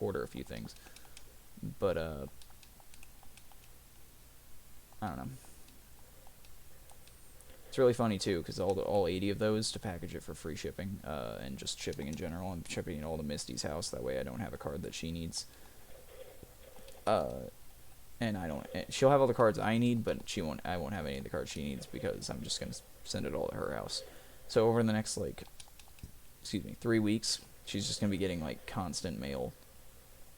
[SPEAKER 1] order a few things. But, I don't know. It's really funny, too, because all 80 of those to package it for free shipping, and just shipping in general. I'm shipping it all to Misty's house, that way I don't have a card that she needs. And she'll have all the cards I need, but I won't have any of the cards she needs, because I'm just going to send it all to her house. So over the next, 3 weeks, she's just going to be getting, constant mail,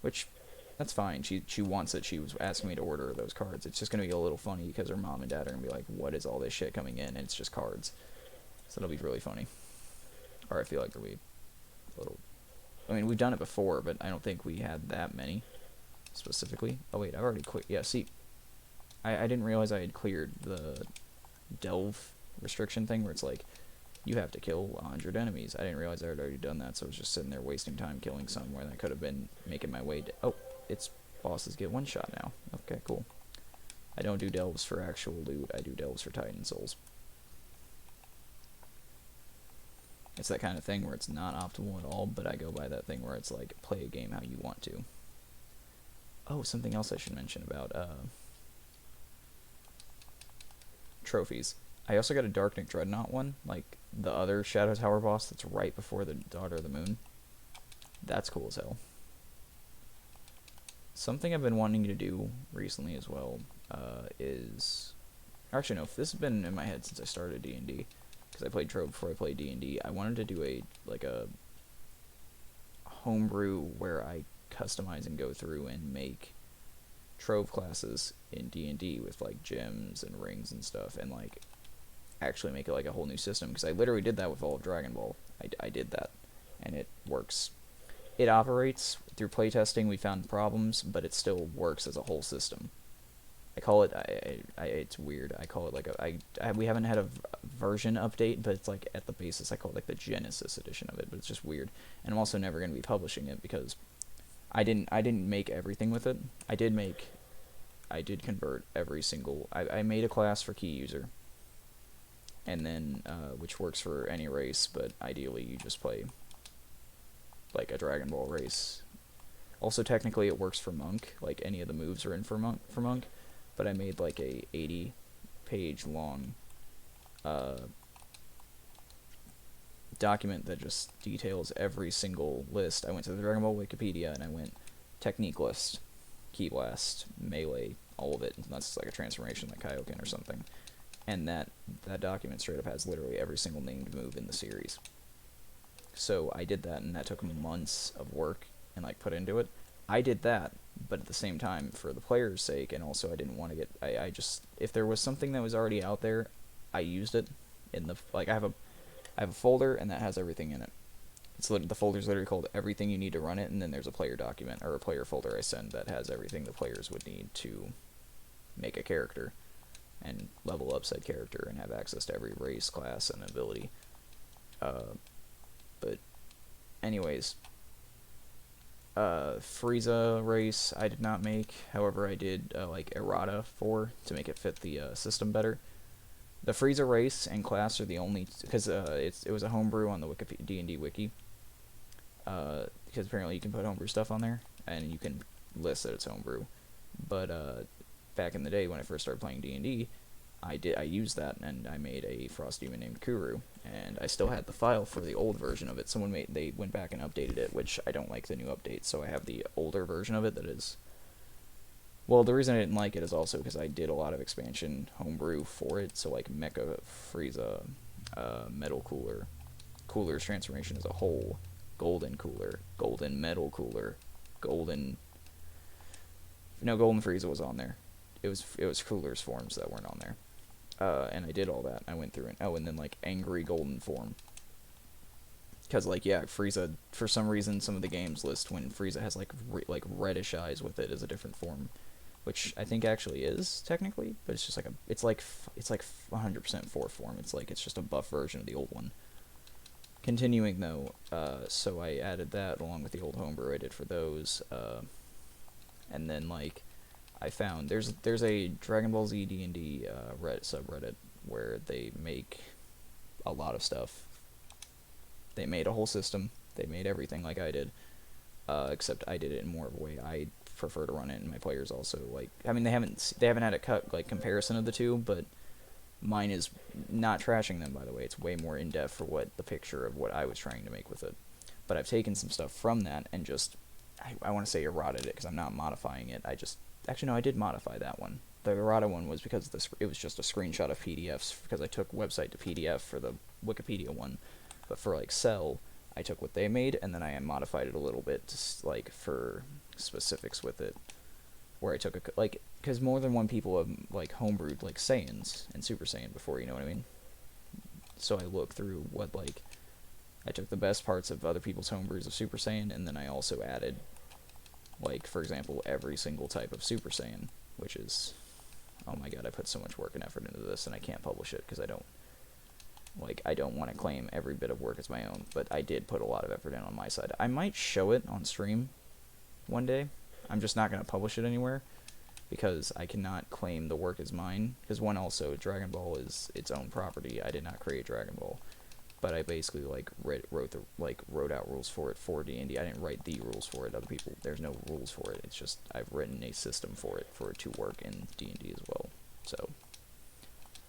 [SPEAKER 1] which, that's fine. She wants it. She was asking me to order those cards. It's just going to be a little funny because her mom and dad are going to be like, what is all this shit coming in? And it's just cards. So it'll be really funny. Or I feel like it'll be a little... I mean, we've done it before, but I don't think we had that many, specifically. Oh, wait, I've already cleared... Yeah, see, I didn't realize I had cleared the delve restriction thing, where it's like, you have to kill 100 enemies. I didn't realize I had already done that, so I was just sitting there wasting time killing some where I could have been making my way to... Oh, it's bosses get one shot now. Okay, cool. I don't do delves for actual loot. I do delves for Titan Souls. It's that kind of thing where it's not optimal at all, but I go by that thing where it's like, play a game how you want to. Oh, something else I should mention about trophies. I also got a Darknik Dreadnought one, like the other Shadow Tower boss that's right before the Daughter of the Moon. That's cool as hell. Something I've been wanting to do recently as well is... Actually, no, this has been in my head since I started D&D, because I played Trove before I played D&D. I wanted to do a homebrew where I customize and go through and make Trove classes in D&D with, gems and rings and stuff, and, actually make it, a whole new system, because I literally did that with all of Dragon Ball. I did that, and it works it operates through playtesting. We found problems, but it still works as a whole system. I call it. It's weird. I call it like we haven't had a version update, but it's like at the basis. I call it like the Genesis edition of it, but it's just weird. And I'm also never going to be publishing it because I didn't make everything with it. I did convert every single. I made a class for key user, and then which works for any race, but ideally you just play like a Dragon Ball race. Also, technically, it works for Monk. Like any of the moves are in for Monk, but I made like a 80-page long document that just details every single list. I went to the Dragon Ball Wikipedia and I went technique list, key blast, melee, all of it. That's like a transformation like Kaioken or something. And that document straight up has literally every single named move in the series. So I did that, and that took me months of work and like put into it. I did that, but at the same time, for the player's sake, and also I didn't want to get. I just, if there was something that was already out there, I used it in the like. I have a folder, and that has everything in it. The folder's literally called everything you need to run it, and then there's a player document or a player folder I send that has everything the players would need to make a character and level up said character and have access to every race, class, and ability. But anyways, Frieza Race I did not make. However, I did like errata for to make it fit the system better. The Frieza Race and class are the only, because it was a homebrew on the D&D wiki. Because apparently you can put homebrew stuff on there, and you can list that it's homebrew. But back in the day when I first started playing D&D, I used that, and I made a frost demon named Kuru, and I still had the file for the old version of it. They went back and updated it, which I don't like the new update, so I have the older version of it that is. Well, the reason I didn't like it is also because I did a lot of expansion homebrew for it, so like Mecha Frieza, Metal Cooler, Cooler's transformation as a whole, Golden Cooler, Golden Metal Cooler, Golden. No, Golden Frieza was on there. It was Cooler's forms that weren't on there. And I did all that. I went through it. Oh, and then like Angry Golden form. Because like yeah, Frieza, for some reason some of the games list when Frieza has like reddish eyes with it as a different form, which I think actually is technically, but it's just like it's like 100% 4 form. It's just a buff version of the old one. Continuing though, so I added that along with the old homebrew I did for those, and then like I found there's a Dragon Ball Z D&D subreddit where they make a lot of stuff. They made a whole system. They made everything like I did, except I did it in more of a way I prefer to run it, and my players also like. I mean, they haven't had a comparison of the two, but mine is not trashing them. By the way, it's way more in depth for what the picture of what I was trying to make with it. But I've taken some stuff from that and just I want to say errated it because I'm not modifying it. Actually no, I did modify that one. The errata one was because it was just a screenshot of PDFs because I took website to PDF for the Wikipedia one. But for like Cell, I took what they made and then I modified it a little bit to like for specifics with it, where I took because more than one people have like homebrewed like Saiyans and Super Saiyan before, you know what I mean? So I looked through what like I took the best parts of other people's homebrews of Super Saiyan, and then I also added like for example every single type of Super Saiyan, which is oh my god, I put so much work and effort into this and I can't publish it because I don't want to claim every bit of work as my own, but I did put a lot of effort in on my side. I might show it on stream one day. I'm just not going to publish it anywhere because I cannot claim the work as mine. Because one, also, Dragon Ball is its own property. I did not create Dragon Ball, but I basically wrote out rules for it for D&D. I didn't write the rules for it. Other people, there's no rules for it. It's just I've written a system for it to work in D&D as well. So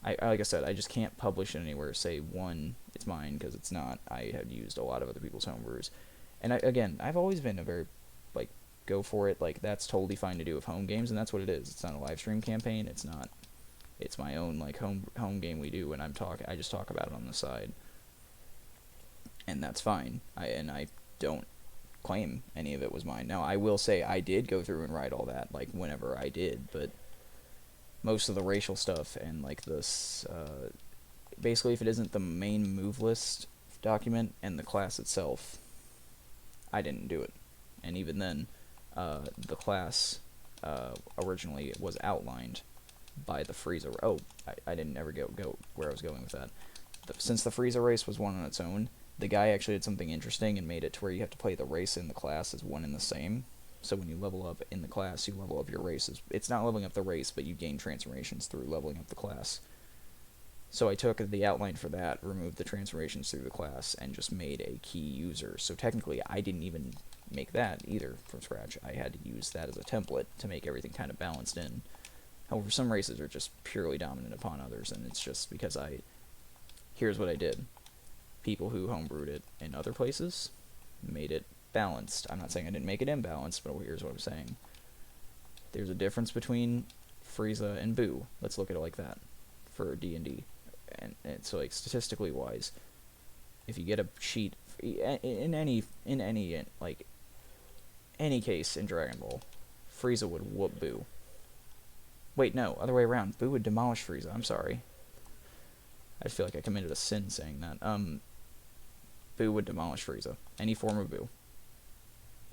[SPEAKER 1] like I said, I just can't publish it anywhere. Say one, it's mine because it's not. I have used a lot of other people's homebrews, and I've always been a very go for it. Like that's totally fine to do with home games, and that's what it is. It's not a live stream campaign. It's not. It's my own home game we do, and I just talk about it on the side, and that's fine. I don't claim any of it was mine. Now I will say I did go through and write all that whenever I did, but most of the racial stuff and this basically if it isn't the main move list document and the class itself, I didn't do it. And even then, the class originally was outlined by the Frieza. Oh, I didn't ever go where I was going with that. Since the Frieza race was one on its own, the guy actually did something interesting and made it to where you have to play the race and the class as one and the same. So when you level up in the class, you level up your races. It's not leveling up the race, but you gain transformations through leveling up the class. So I took the outline for that, removed the transformations through the class, and just made a key user. So technically, I didn't even make that either from scratch. I had to use that as a template to make everything kind of balanced in. However, some races are just purely dominant upon others, and it's just because here's what I did. People who homebrewed it in other places made it balanced. I'm not saying I didn't make it imbalanced, but here's what I'm saying. There's a difference between Frieza and Boo. Let's look at it like that for D&D. And so, like, statistically wise, if you get a sheet in any case in Dragon Ball, Frieza would whoop Boo. Wait, no, other way around. Boo would demolish Frieza. I'm sorry. I feel like I committed a sin saying that. Boo would demolish Frieza. Any form of Boo.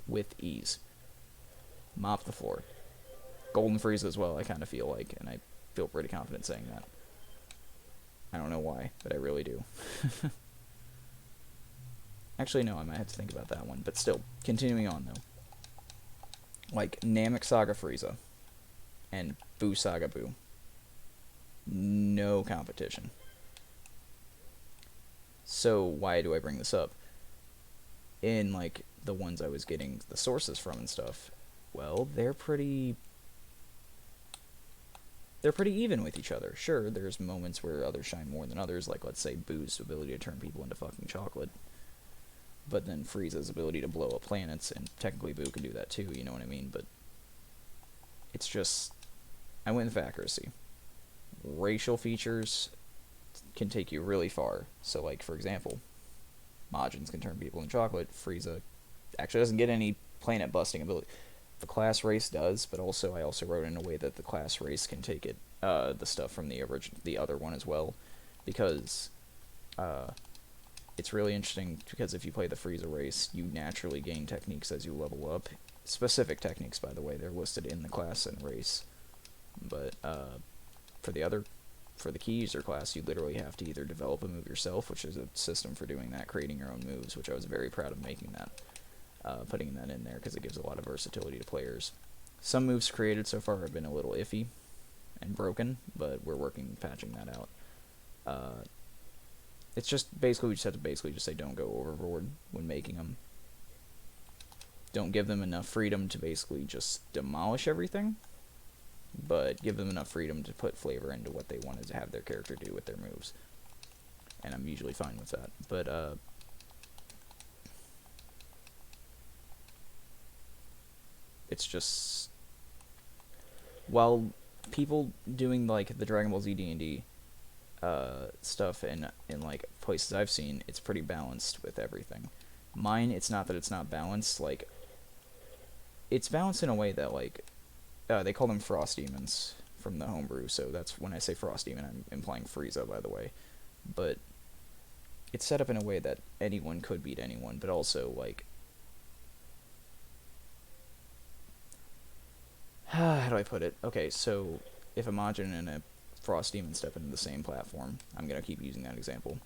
[SPEAKER 1] With ease. Mop the floor. Golden Frieza as well, I kind of feel like, and I feel pretty confident saying that. I don't know why, but I really do. Actually, no, I might have to think about that one. But still, continuing on, though. Like, Namek Saga Frieza and Boo Saga Boo. No competition. So, why do I bring this up? In, like, the ones I was getting the sources from and stuff, well, they're pretty even with each other. Sure, there's moments where others shine more than others, like, let's say, Boo's ability to turn people into fucking chocolate. But then Frieza's ability to blow up planets, and technically Boo can do that too, you know what I mean? But it's just, I went with accuracy. Racial features can take you really far. So, like, for example, Majins can turn people into chocolate. Frieza actually doesn't get any planet-busting ability. The class race does, but also I also wrote in a way that the class race can take it, the stuff from the other one as well, because it's really interesting, because if you play the Frieza race, you naturally gain techniques as you level up. Specific techniques, by the way, they're listed in the class and race. But for the key user class, you literally have to either develop a move yourself, which is a system for doing that, creating your own moves, which I was very proud of making that. Putting that in there, because it gives a lot of versatility to players. Some moves created so far have been a little iffy and broken, but we're working patching that out. It's just basically, we just have to just say don't go overboard when making them. Don't give them enough freedom to basically just demolish everything, but give them enough freedom to put flavor into what they wanted to have their character do with their moves. And I'm usually fine with that. But it's just, while people doing, like, the Dragon Ball Z D&D stuff in like places I've seen, it's pretty balanced with everything. Mine, it's not that it's not balanced. Like, it's balanced in a way that, like, they call them Frost Demons from the homebrew, so that's, when I say Frost Demon, I'm implying Frieza, by the way. But it's set up in a way that anyone could beat anyone, but also, like, how do I put it? Okay, so if a Majin and a Frost Demon step into the same platform, I'm going to keep using that example.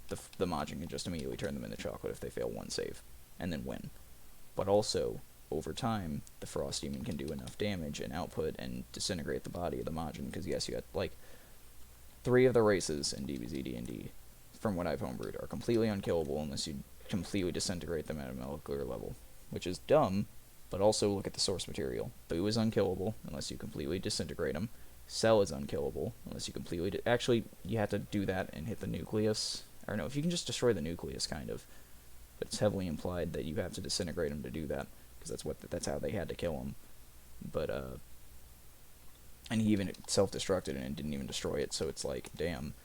[SPEAKER 1] The Majin can just immediately turn them into chocolate if they fail one save, and then win. But also, over time, the Frost Demon can do enough damage and output and disintegrate the body of the Majin, because yes, you had, like, 3 of the races in DBZ D&D, from what I've homebrewed, are completely unkillable unless you completely disintegrate them at a molecular level, which is dumb. But also look at the source material. Boo is unkillable unless you completely disintegrate him. Cell is unkillable unless you completely... Actually, you have to do that and hit the nucleus. Or no, if you can just destroy the nucleus, kind of. But it's heavily implied that you have to disintegrate him to do that, because that's how they had to kill him. But, and he even self-destructed and didn't even destroy it, so it's like, damn.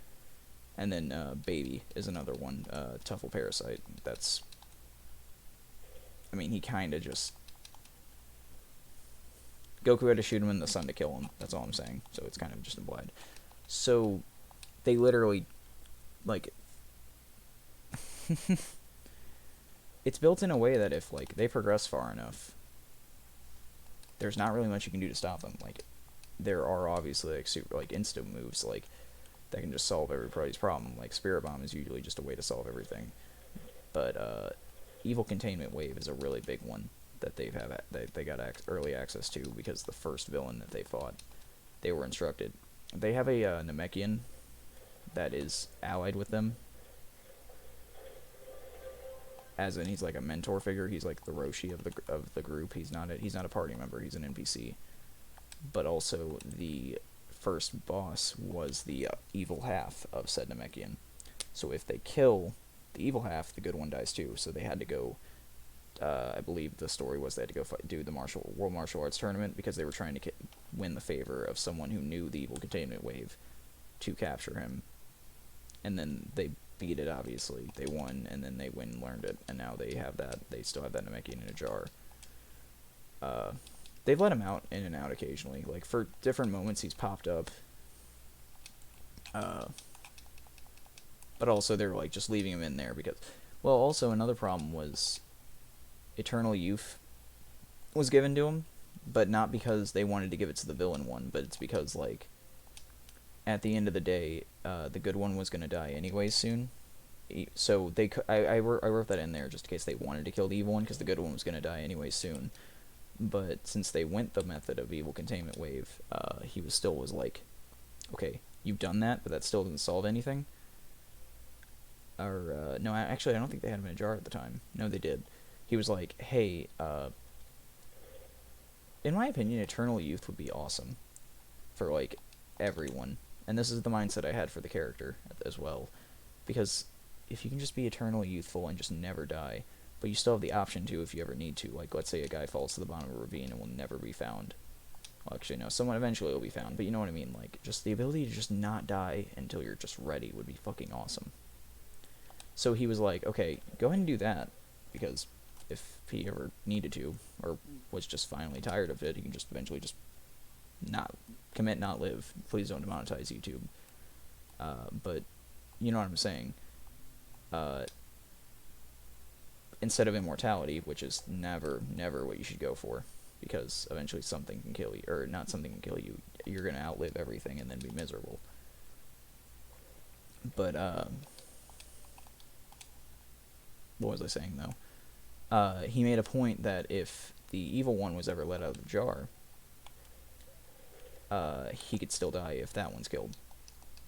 [SPEAKER 1] And then, Baby is another one. Tuffle Parasite. That's... I mean, he kinda just... Goku had to shoot him in the sun to kill him. That's all I'm saying. So it's kind of just implied. So they literally, like, it's built in a way that if, like, they progress far enough, there's not really much you can do to stop them. Like, there are obviously, like, super, like, instant moves, like, that can just solve everybody's problem. Like, Spirit Bomb is usually just a way to solve everything. But, Evil Containment Wave is a really big one that they got early access to, because the first villain that they fought, they were instructed. They have a Namekian that is allied with them, as in he's like a mentor figure. He's like the Roshi of the group. He's not a party member. He's an NPC. But also the first boss was the evil half of said Namekian. So if they kill the evil half, the good one dies too. So they had to go. I believe the story was they had to go do the World Martial Arts tournament, because they were trying to win the favor of someone who knew the Evil Containment Wave to capture him. And then they beat it, obviously. They won, and then they learned it, and now they have that. They still have that Namekian in a jar. They've let him out in and out occasionally. Like, for different moments, he's popped up. But also, they're, like, just leaving him in there because... Well, also, another problem was Eternal Youth was given to him, but not because they wanted to give it to the villain one, but it's because, like, at the end of the day, the good one was going to die anyways soon. So I wrote that in there just in case they wanted to kill the evil one, because the good one was going to die anyways soon. But since they went the method of Evil Containment Wave, he was like, okay, you've done that, but that still doesn't solve anything. Or, no, actually, I don't think they had him in a jar at the time. No, they did. He was like, hey, in my opinion, Eternal Youth would be awesome for, like, everyone. And this is the mindset I had for the character as well. Because if you can just be eternally youthful and just never die, but you still have the option to if you ever need to. Like, let's say a guy falls to the bottom of a ravine and will never be found. Well, actually, no, someone eventually will be found, but you know what I mean. Like, just the ability to just not die until you're just ready would be fucking awesome. So he was like, okay, go ahead and do that, because if he ever needed to, or was just finally tired of it, he can just eventually just not commit, not live. Please don't demonetize YouTube. But you know what I'm saying. Instead of immortality, which is never what you should go for, because eventually something can kill you, or not something can kill you. You're gonna outlive everything and then be miserable. But what was I saying though? He made a point that if the evil one was ever let out of the jar, he could still die if that one's killed.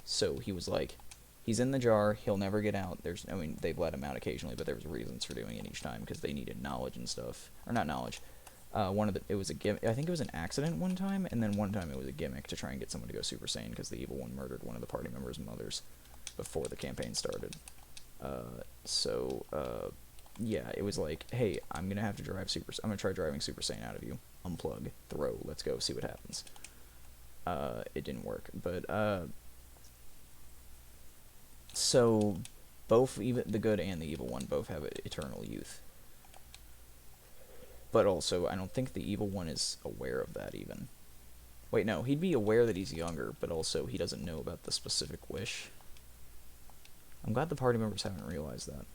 [SPEAKER 1] So he was like, he's in the jar, he'll never get out. I mean, they've let him out occasionally, but there was reasons for doing it each time, because they needed knowledge and stuff. Or not knowledge. It was a gimmick. I think it was an accident one time, and then one time it was a gimmick to try and get someone to go Super Saiyan, because the evil one murdered one of the party members' mothers before the campaign started. Yeah, it was like, hey, I'm gonna try driving Super Saiyan out of you. Unplug, throw, let's go, see what happens. It didn't work, but, so, both, even the good and the evil one, both have eternal youth. But also, I don't think the evil one is aware of that, even. Wait, no, he'd be aware that he's younger, but also he doesn't know about the specific wish. I'm glad the party members haven't realized that.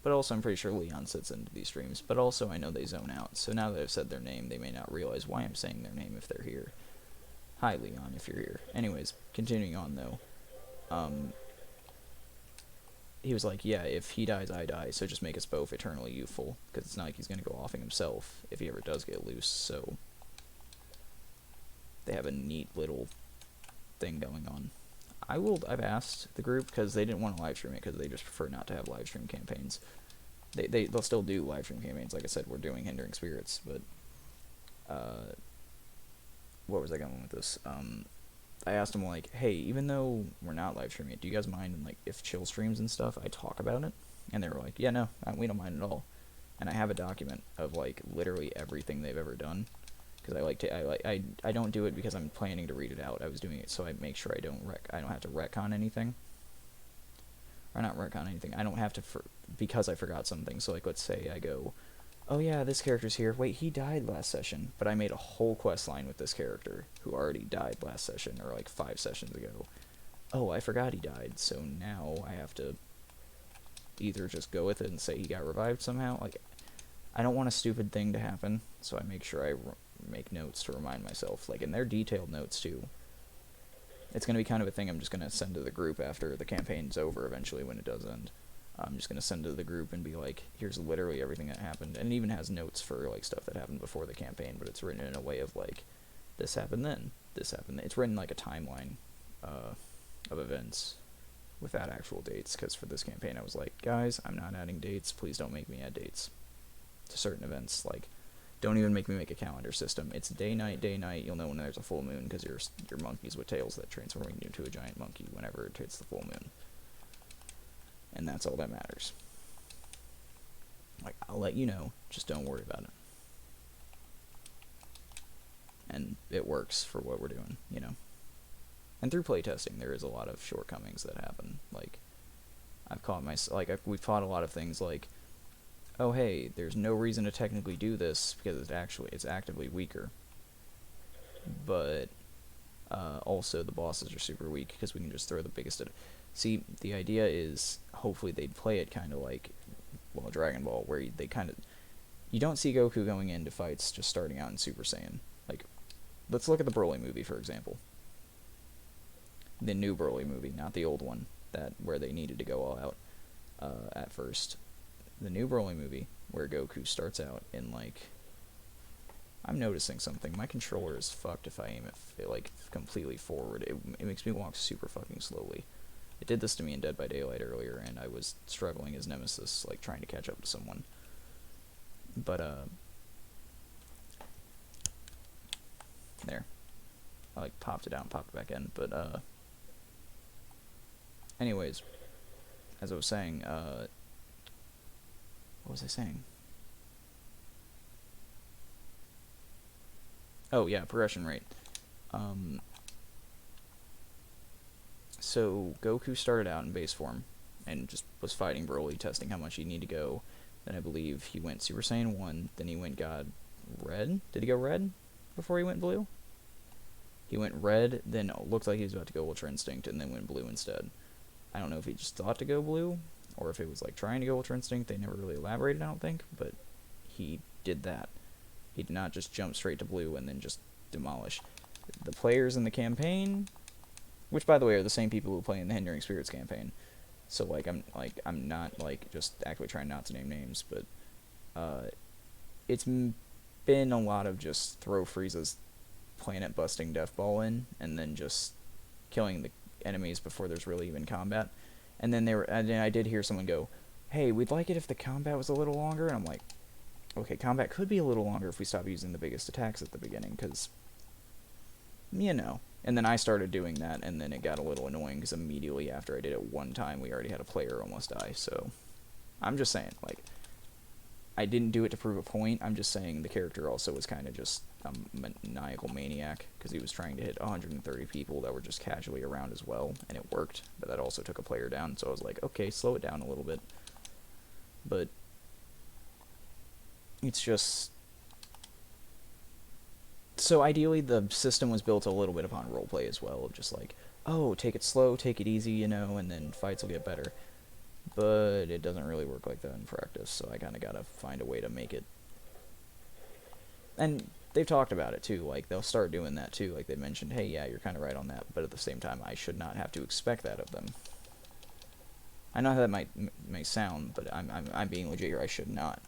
[SPEAKER 1] But also, I'm pretty sure Leon sits into these streams. But also, I know they zone out. So now that I've said their name, they may not realize why I'm saying their name if they're here. Hi, Leon, if you're here. Anyways, continuing on, though. He was like, yeah, if he dies, I die. So just make us both eternally youthful. Because it's not like he's going to go offing himself if he ever does get loose. So they have a neat little thing going on. I've asked the group, because they didn't want to live stream it, because they just prefer not to have live stream campaigns. They'll still do live stream campaigns. Like I said, we're doing Hindering Spirits, but what was I going with this? I asked them, like, hey, even though we're not live streaming it, do you guys mind, like, if chill streams and stuff, I talk about it? And they were like, yeah, no, we don't mind at all. And I have a document of, like, literally everything they've ever done. Because I don't do it because I'm planning to read it out. I was doing it so I make sure I don't have to retcon anything. Or not retcon anything. I don't have to, because I forgot something. So, like, let's say I go, oh yeah, this character's here. Wait, he died last session. But I made a whole quest line with this character who already died last session, or like 5 sessions ago. Oh, I forgot he died. So now I have to either just go with it and say he got revived somehow. Like, I don't want a stupid thing to happen, so I make sure I make notes to remind myself. Like, and they're detailed notes, too. It's going to be kind of a thing I'm just going to send to the group after the campaign's over eventually when it does end. I'm just going to send to the group and be like, here's literally everything that happened. And it even has notes for, like, stuff that happened before the campaign, but it's written in a way of, like, this happened then, this happened then. It's written like a timeline of events without actual dates, because for this campaign I was like, guys, I'm not adding dates. Please don't make me add dates to certain events. Like, don't even make me make a calendar system. It's day, night, day, night. You'll know when there's a full moon, because you're monkeys with tails that transform you into a giant monkey whenever it hits the full moon. And that's all that matters. Like, I'll let you know, just don't worry about it. And it works for what we're doing, you know. And through playtesting, there is a lot of shortcomings that happen. Like, I've caught we've caught a lot of things like, oh hey, there's no reason to technically do this because it's actively weaker. But also the bosses are super weak because we can just throw the biggest. See, the idea is hopefully they'd play it kind of like, well, Dragon Ball, where you don't see Goku going into fights just starting out in Super Saiyan. Like, let's look at the Broly movie, for example. The new Broly movie, not the old one, where they needed to go all out at first. The new Broly movie, where Goku starts out in, like... I'm noticing something. My controller is fucked if I aim it, like, completely forward. It makes me walk super fucking slowly. It did this to me in Dead by Daylight earlier, and I was struggling as Nemesis, like, trying to catch up to someone. But, there. I, like, popped it out and popped it back in, but, anyways, as I was saying, what was I saying? Oh, yeah, progression rate. So, Goku started out in base form, and just was fighting Broly, testing how much he'd need to go. Then I believe he went Super Saiyan 1, then he went God Red? Did he go Red before he went Blue? He went Red, then it looked like he was about to go Ultra Instinct, and then went Blue instead. I don't know if he just thought to go Blue, or if it was like trying to go Ultra Instinct. They never really elaborated, I don't think, but he did that. He did not just jump straight to Blue and then just demolish. The players in the campaign, which by the way are the same people who play in the Hindering Spirits campaign, so I'm not like just actively trying not to name names, but it's been a lot of just throw Frieza's planet busting death ball in, and then just killing the enemies before there's really even combat. And then I did hear someone go, hey, we'd like it if the combat was a little longer, and I'm like, okay, combat could be a little longer if we stop using the biggest attacks at the beginning, because, you know. And then I started doing that, and then it got a little annoying, because immediately after I did it one time, we already had a player almost die, so I'm just saying, like, I didn't do it to prove a point. I'm just saying the character also was kind of just a maniacal maniac, because he was trying to hit 130 people that were just casually around as well, and it worked, but that also took a player down, so I was like, okay, slow it down a little bit. But it's just... So ideally, the system was built a little bit upon roleplay as well, of just like, oh, take it slow, take it easy, you know, and then fights will get better. But it doesn't really work like that in practice, so I kind of gotta find a way to make it. And they've talked about it too, like they'll start doing that too, like they mentioned, hey, yeah, you're kind of right on that, but at the same time, I should not have to expect that of them. I know how that may sound, but I'm being legit here. I should not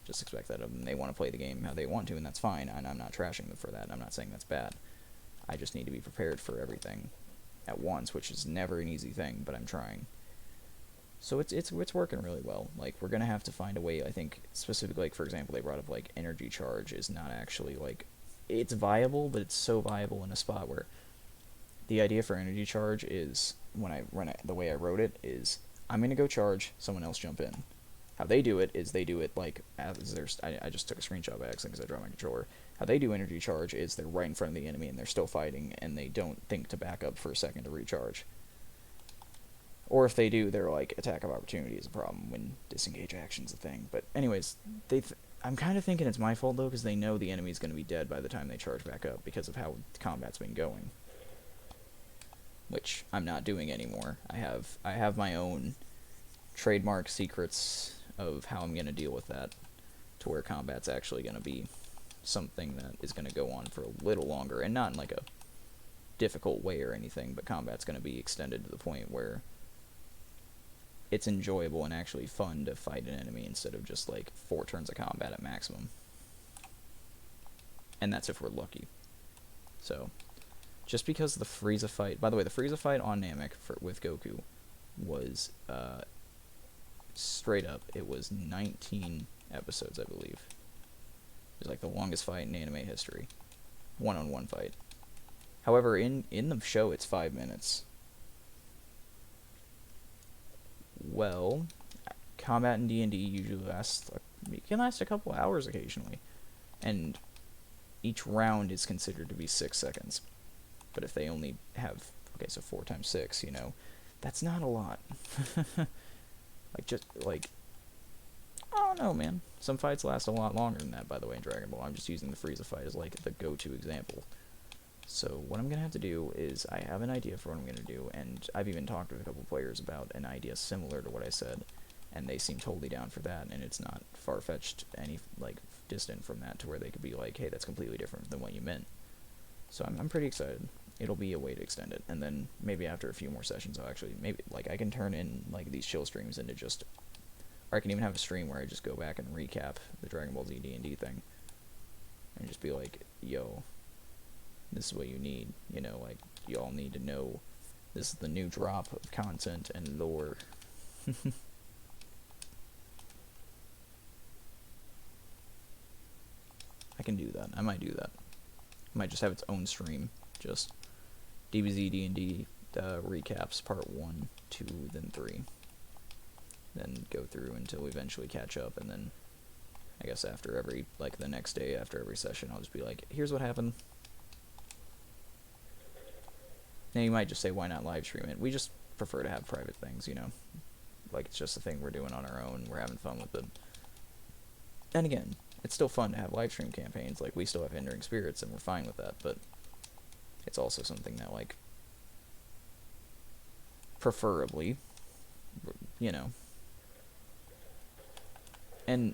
[SPEAKER 1] just expect that of them. They want to play the game how they want to, and that's fine, and I'm not trashing them for that. I'm not saying that's bad. I just need to be prepared for everything at once, which is never an easy thing, but I'm trying. So it's working really well. Like, we're gonna have to find a way. I think specifically, like, for example, they brought up like energy charge is not actually like, it's viable, but it's so viable in a spot where the idea for energy charge is, when I run it the way I wrote it, is I'm gonna go charge, someone else jump in. How they do it is they do it like, as there's, I just took a screenshot by accident because I dropped my controller. How they do energy charge is they're right in front of the enemy and they're still fighting, and they don't think to back up for a second to recharge. Or if they do, they're like, attack of opportunity is a problem when disengage action's a thing. But anyways, I'm kind of thinking it's my fault, though, because they know the enemy's going to be dead by the time they charge back up because of how combat's been going. Which I'm not doing anymore. I have my own trademark secrets of how I'm going to deal with that, to where combat's actually going to be something that is going to go on for a little longer, and not in like a difficult way or anything, but combat's going to be extended to the point where it's enjoyable and actually fun to fight an enemy instead of just like 4 turns of combat at maximum. And that's if we're lucky. So, just because the Frieza fight... By the way, the Frieza fight on Namek with Goku was, straight up, it was 19 episodes, I believe. It was like the longest fight in anime history. One-on-one fight. However, in the show, it's 5 minutes. Well, combat in D&D usually lasts... It can last a couple hours occasionally. And each round is considered to be 6 seconds. But if they only have... Okay, so 4 times 6, you know... That's not a lot. I don't know, man. Some fights last a lot longer than that, by the way, in Dragon Ball. I'm just using the Frieza fight as, like, the go-to example. So, what I'm going to have to do is, I have an idea for what I'm going to do, and I've even talked with a couple players about an idea similar to what I said, and they seem totally down for that, and it's not far-fetched, any, like, distant from that, to where they could be like, hey, that's completely different than what you meant. So, I'm pretty excited. It'll be a way to extend it, and then maybe after a few more sessions, I'll actually, maybe, like, I can turn in, like, these chill streams into just, or I can even have a stream where I just go back and recap the Dragon Ball Z D&D thing, and just be like, yo, this is what you need, you know, like, you all need to know this is the new drop of content and lore. I can do that. I might do that. I might just have its own stream, just DBZ D&D recaps part 1, 2, then 3. Then go through until we eventually catch up, and then I guess after every, like, the next day after every session, I'll just be like, here's what happened. Now you might just say, why not live stream it? We just prefer to have private things, you know? Like, it's just a thing we're doing on our own, we're having fun with it. And again, it's still fun to have live stream campaigns, like, we still have Hindering Spirits, and we're fine with that, but it's also something that, like, preferably, you know. And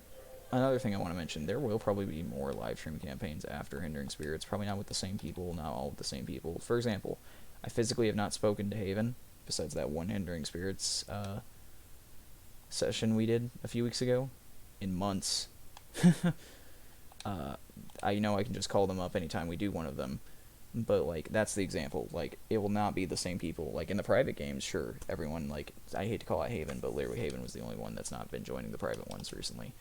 [SPEAKER 1] another thing I want to mention, there will probably be more live stream campaigns after Hindering Spirits, probably not with the same people, not all with the same people. For example, I physically have not spoken to Haven, besides that one Hindering Spirits session we did a few weeks ago, in months. I know I can just call them up anytime we do one of them, but, like, that's the example. Like, it will not be the same people. Like, in the private games, sure, everyone, like, I hate to call it Haven, but literally Haven was the only one that's not been joining the private ones recently.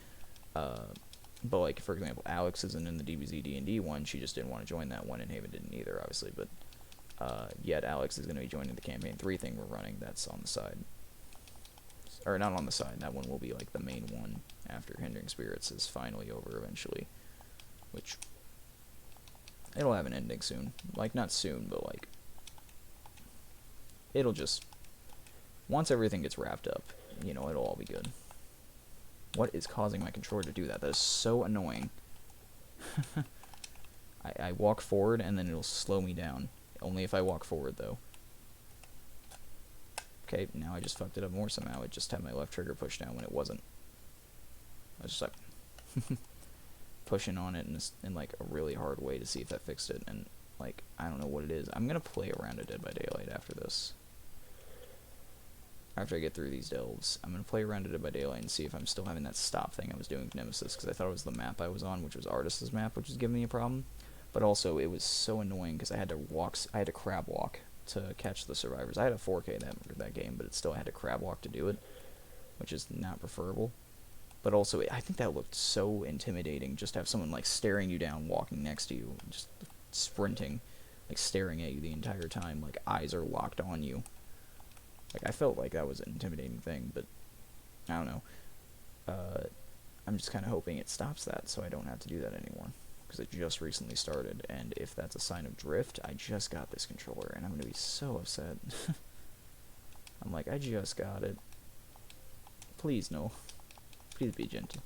[SPEAKER 1] But, like, for example, Alex isn't in the DBZ D&D one, she just didn't want to join that one, and Haven didn't either, obviously, but, yet Alex is going to be joining the Campaign 3 thing we're running, that's on the side. Or, not on the side, that one will be, like, the main one after Hindering Spirits is finally over eventually, which... It'll have an ending soon. Like, not soon, but, like... It'll just... Once everything gets wrapped up, you know, it'll all be good. What is causing my controller to do that? That is so annoying. I walk forward, and then it'll slow me down. Only if I walk forward, though. Okay, now I just fucked it up more somehow. It just had my left trigger pushed down when it wasn't. I was just like... pushing on it in like a really hard way to see if that fixed it, and like I don't know what it is. I'm gonna play around a Dead by Daylight after this. After I get through these delves, I'm gonna play around a Dead by Daylight and see if I'm still having that stop thing I was doing with Nemesis, because I thought it was the map I was on, which was Artist's map, which was giving me a problem. But also it was so annoying because I had to crab walk to catch the survivors. I had a 4K that game, but I had to crab walk to do it, which is not preferable. But also, I think that looked so intimidating, just to have someone, like, staring you down, walking next to you, just sprinting, like, staring at you the entire time, like, eyes are locked on you. Like, I felt like that was an intimidating thing, but, I don't know. I'm just kind of hoping it stops that, so I don't have to do that anymore, because it just recently started, and if that's a sign of drift, I just got this controller, and I'm going to be so upset. I'm like, I just got it. Please, no. Please be gentle.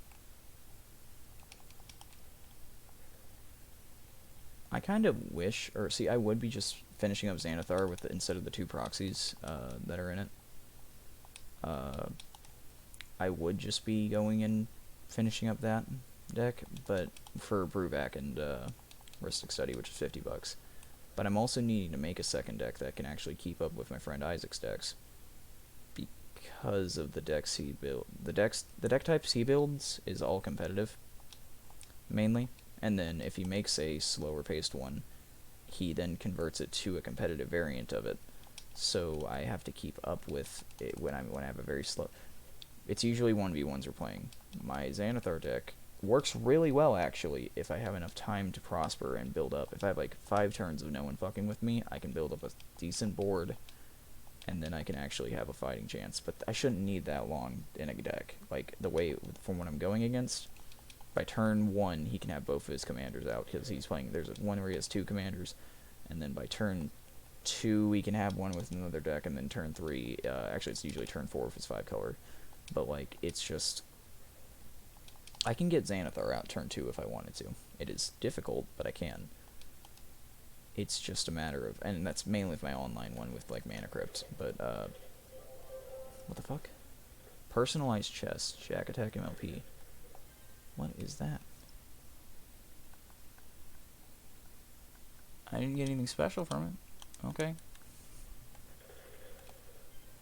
[SPEAKER 1] I kind of wish, or see, I would be just finishing up Xanathar with instead of the 2 proxies that are in it. I would just be going and finishing up that deck, but for Brewback and Ristic Study, which is $50. But I'm also needing to make a second deck that can actually keep up with my friend Isaac's decks, because of the decks he built. The deck types he builds is all competitive, mainly, and then if he makes a slower paced one, he then converts it to a competitive variant of it. So I have to keep up with it when I have a very slow. It's usually 1v1s we're playing. My Xanathar deck works really well, actually, if I have enough time to prosper and build up. If I have like 5 turns of no one fucking with me, I can build up a decent board, and then I can actually have a fighting chance. But I shouldn't need that long in a deck. Like, the way, from what I'm going against, by turn 1, he can have both of his commanders out, because he's playing, there's one where he has 2 commanders, and then by turn 2, he can have one with another deck, and then turn 3, actually it's usually turn 4 if it's 5 color. But, like, it's just, I can get Xanathar out turn 2 if I wanted to. It is difficult, but I can. It's just a matter of, and that's mainly with my online one with, like, Mana Crypt, but, what the fuck? Personalized chest, Jack Attack MLP. What is that? I didn't get anything special from it. Okay.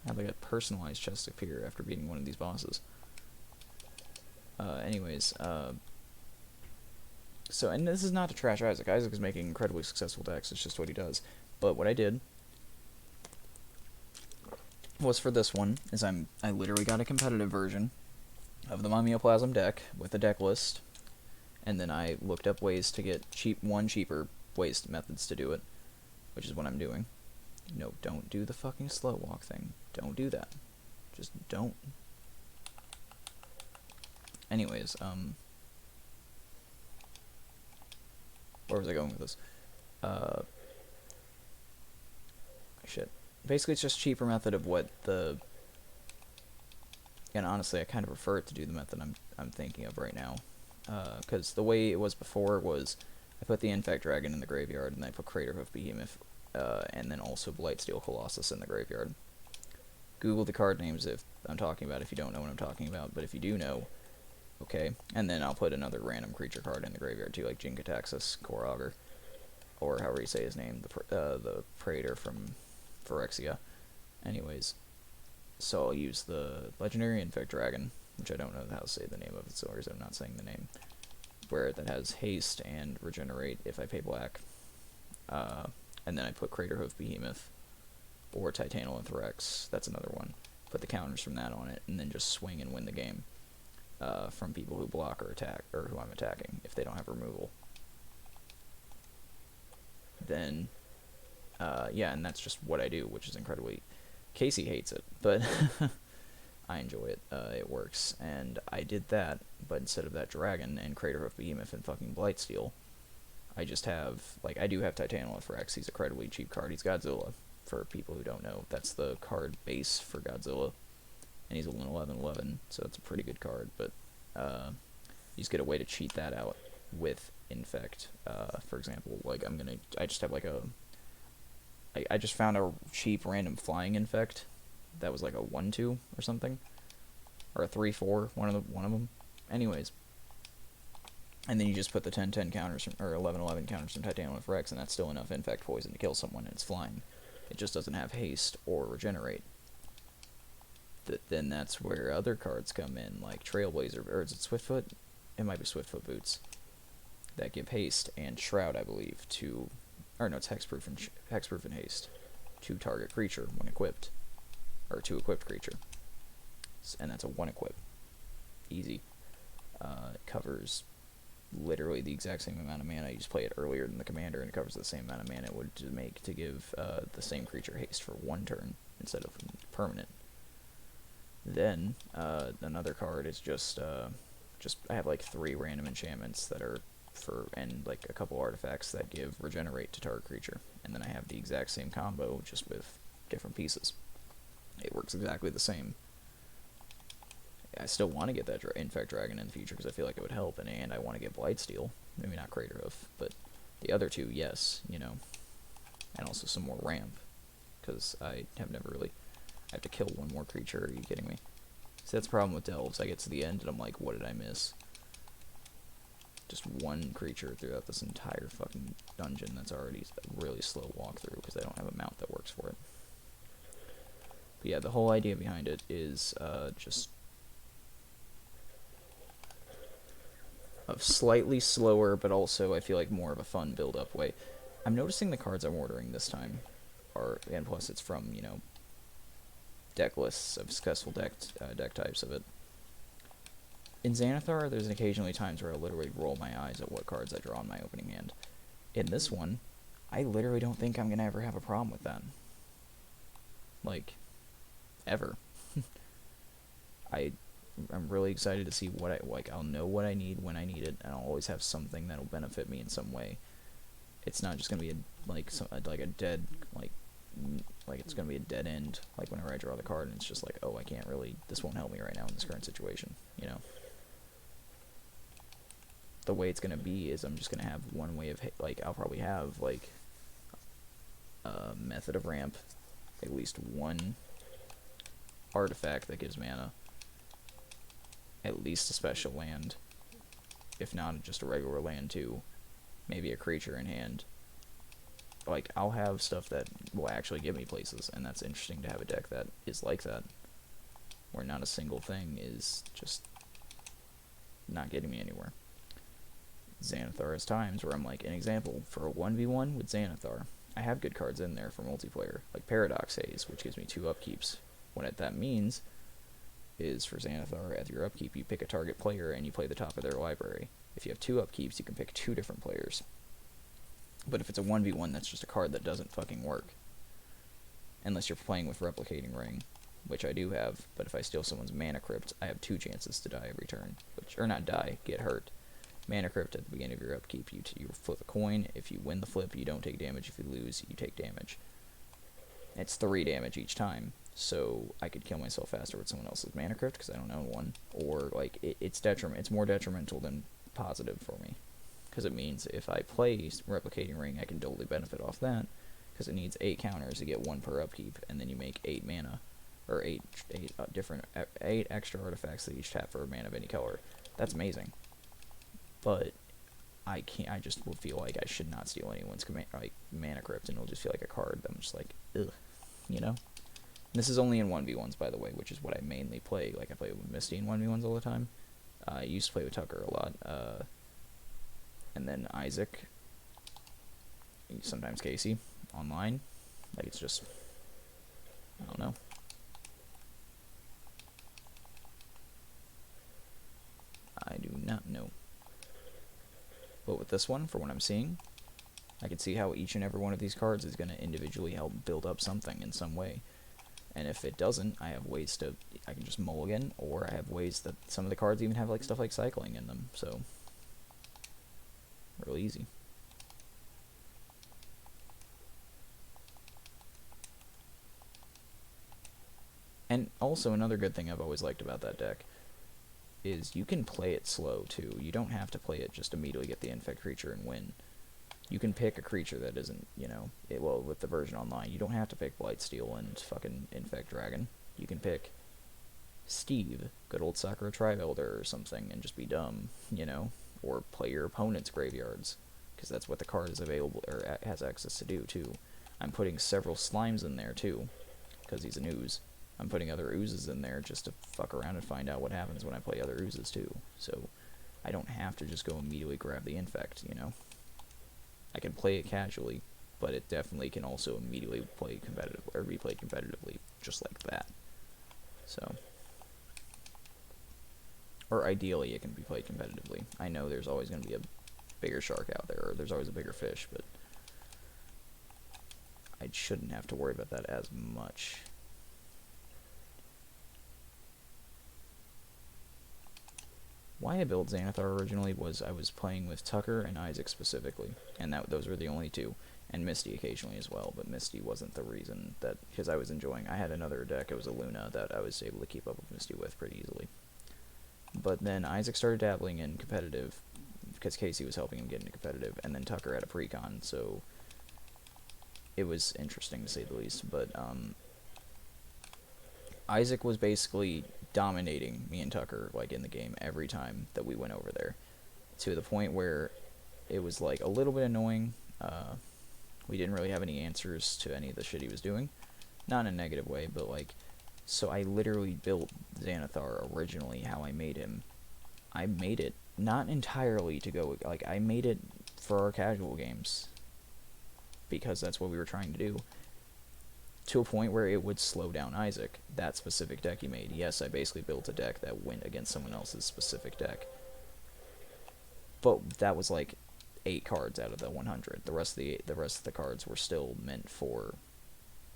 [SPEAKER 1] I have like a personalized chest appear after beating one of these bosses. Anyways, so, and this is not to trash Isaac. Isaac is making incredibly successful decks. It's just what he does. But what I did was, for this one, is I literally got a competitive version of the Mimeoplasm deck with a deck list, and then I looked up ways to get cheaper methods to do it, which is what I'm doing. No, don't do the fucking slow walk thing. Don't do that. Just don't. Anyways, where was I going with this? Shit. Basically, it's just a cheaper method of what the... And honestly, I kind of prefer it to do the method I'm thinking of right now. Because the way it was before was, I put the Infect Dragon in the graveyard, and I put Craterhoof Behemoth, and then also Blightsteel Colossus in the graveyard. Google the card names if I'm talking about, if you don't know what I'm talking about, but if you do know, okay. And then I'll put another random creature card in the graveyard too, like Jinkataxis, Core Augur, or however you say his name, the Praetor from Phyrexia. Anyways, so I'll use the Legendary Infect Dragon, which I don't know how to say the name of it, so I'm not saying the name, where that has haste and regenerate if I pay black. And then I put Craterhoof Behemoth, or Titanotherex, that's another one. Put the counters from that on it, and then just swing and win the game from people who block or attack, or who I'm attacking, if they don't have removal. Then, yeah, and that's just what I do, which is incredibly... Casey hates it, but I enjoy it. It works, and I did that, but instead of that dragon and Craterhoof Behemoth and fucking Blightsteel, I just have, like, I do have Titanotherex. He's a incredibly cheap card. He's Godzilla, for people who don't know. That's the card base for Godzilla, and he's a 11/11, so it's a pretty good card, but you just get a way to cheat that out with Infect. For example, like, I just have like I just found a cheap random flying Infect that was like a 1/2 or something, or a 3/4, one of them. Anyways, and then you just put the 10/10 counters from, or 11/11 counters from Titanotherex, and that's still enough Infect Poison to kill someone, and it's flying. It just doesn't have haste or regenerate. Then that's where other cards come in, like Trailblazer, or is it Swiftfoot? It might be Swiftfoot Boots, that give haste and Shroud, I believe, to... Or no, it's Hexproof and Haste to target creature when equipped, or to equipped creature, and that's a 1 equip. Easy. It covers literally the exact same amount of mana. You just play it earlier than the commander, and it covers the same amount of mana it would to make to give the same creature haste for 1 turn instead of permanent. Then another card is just I have like 3 random enchantments that are and like a couple artifacts that give regenerate to target creature, and then I have the exact same combo just with different pieces. It works exactly the same. I still want to get that Infect Dragon in the future because I feel like it would help, and I want to get Blightsteel, maybe not Craterhoof, but the other 2, yes, you know, and also some more ramp, because I have never really... I have to kill 1 more creature, are you kidding me? So that's the problem with delves. I get to the end and I'm like, what did I miss? Just one creature throughout this entire fucking dungeon that's already a really slow walkthrough because I don't have a mount that works for it. But yeah, the whole idea behind it is just a slightly slower, but also I feel like more of a fun build-up way. I'm noticing the cards I'm ordering this time are, and plus it's from, you know, deck lists of successful deck types of it. In Xanathar, there's occasionally times where I literally roll my eyes at what cards I draw in my opening hand. In this one, I literally don't think I'm going to ever have a problem with that. Like, ever. I'm really excited to see what I'll know what I need when I need it, and I'll always have something that'll benefit me in some way. It's not just going to be a dead, like it's going to be a dead end, like whenever I draw the card, and it's just like, oh, this won't help me right now in this current situation, you know? The way it's going to be is I'm just going to have one way of, I'll probably have, a method of ramp, at least one artifact that gives mana, at least a special land, if not just a regular land too, maybe a creature in hand. Like, I'll have stuff that will actually give me places, and that's interesting to have a deck that is like that, where not a single thing is just not getting me anywhere. Xanathar has times where I'm like, an example, for a 1v1 with Xanathar, I have good cards in there for multiplayer, like Paradox Haze, which gives me 2 upkeeps. What that means is, for Xanathar, at your upkeep, you pick a target player and you play the top of their library. If you have 2 upkeeps, you can pick 2 different players. But if it's a 1v1, that's just a card that doesn't fucking work. Unless you're playing with Replicating Ring, which I do have, but if I steal someone's Mana Crypt, I have 2 chances to die every turn. Or not die, get hurt. Mana Crypt at the beginning of your upkeep, you flip a coin. If you win the flip, you don't take damage. If you lose, you take damage. It's 3 damage each time, so I could kill myself faster with someone else's Mana Crypt because I don't own one. Or, like, it's more detrimental than positive for me. Because it means if I play Replicating Ring, I can totally benefit off that, because it needs 8 counters to get 1 per upkeep, and then you make 8 mana, or 8 extra artifacts that each tap for a mana of any color. That's amazing. But I just will feel like I should not steal anyone's Mana Crypt, and it'll just feel like a card that I'm just like, ugh, you know? And this is only in 1v1s, by the way, which is what I mainly play. Like, I play with Misty in 1v1s all the time. I used to play with Tucker a lot. And then Isaac, sometimes Casey, online. Like, it's just, I don't know. I do not know. But with this one, for what I'm seeing, I can see how each and every one of these cards is going to individually help build up something in some way. And if it doesn't, I have ways to, I can just mulligan, or I have ways that some of the cards even have, like, stuff like cycling in them, so real easy. And also, another good thing I've always liked about that deck is you can play it slow, too. You don't have to play it just immediately get the infect creature and win. You can pick a creature that isn't, you know, well, with the version online, you don't have to pick Blightsteel and fucking Infect Dragon. You can pick Steve, good old Sakura Tribe Elder or something, and just be dumb, you know? Or play your opponent's graveyards, because that's what the card is available, or has access to do, too. I'm putting several Slimes in there, too, because he's an ooze. I'm putting other oozes in there just to fuck around and find out what happens when I play other oozes, too. So, I don't have to just go immediately grab the Infect, you know? I can play it casually, but it definitely can also immediately play competitive, or be played competitively, just like that. So, or ideally it can be played competitively. I know there's always going to be a bigger shark out there, or there's always a bigger fish, but I shouldn't have to worry about that as much. Why I built Xanathar originally was I was playing with Tucker and Isaac specifically, and those were the only 2, and Misty occasionally as well, but Misty wasn't the reason that, because I was enjoying, I had another deck, it was a Luna, that I was able to keep up with Misty with pretty easily. But then Isaac started dabbling in competitive, because Casey was helping him get into competitive, and then Tucker had a precon, so it was interesting to say the least, but Isaac was basically dominating me and Tucker, like, in the game every time that we went over there, to the point where it was, like, a little bit annoying. We didn't really have any answers to any of the shit he was doing. Not in a negative way, but, like, so I literally built Xanathar originally how I made him. I made it not entirely to go, like, I made it for our casual games, because that's what we were trying to do, to a point where it would slow down Isaac, that specific deck he made. Yes, I basically built a deck that went against someone else's specific deck, but that was like 8 cards out of the 100. The rest of the cards were still meant for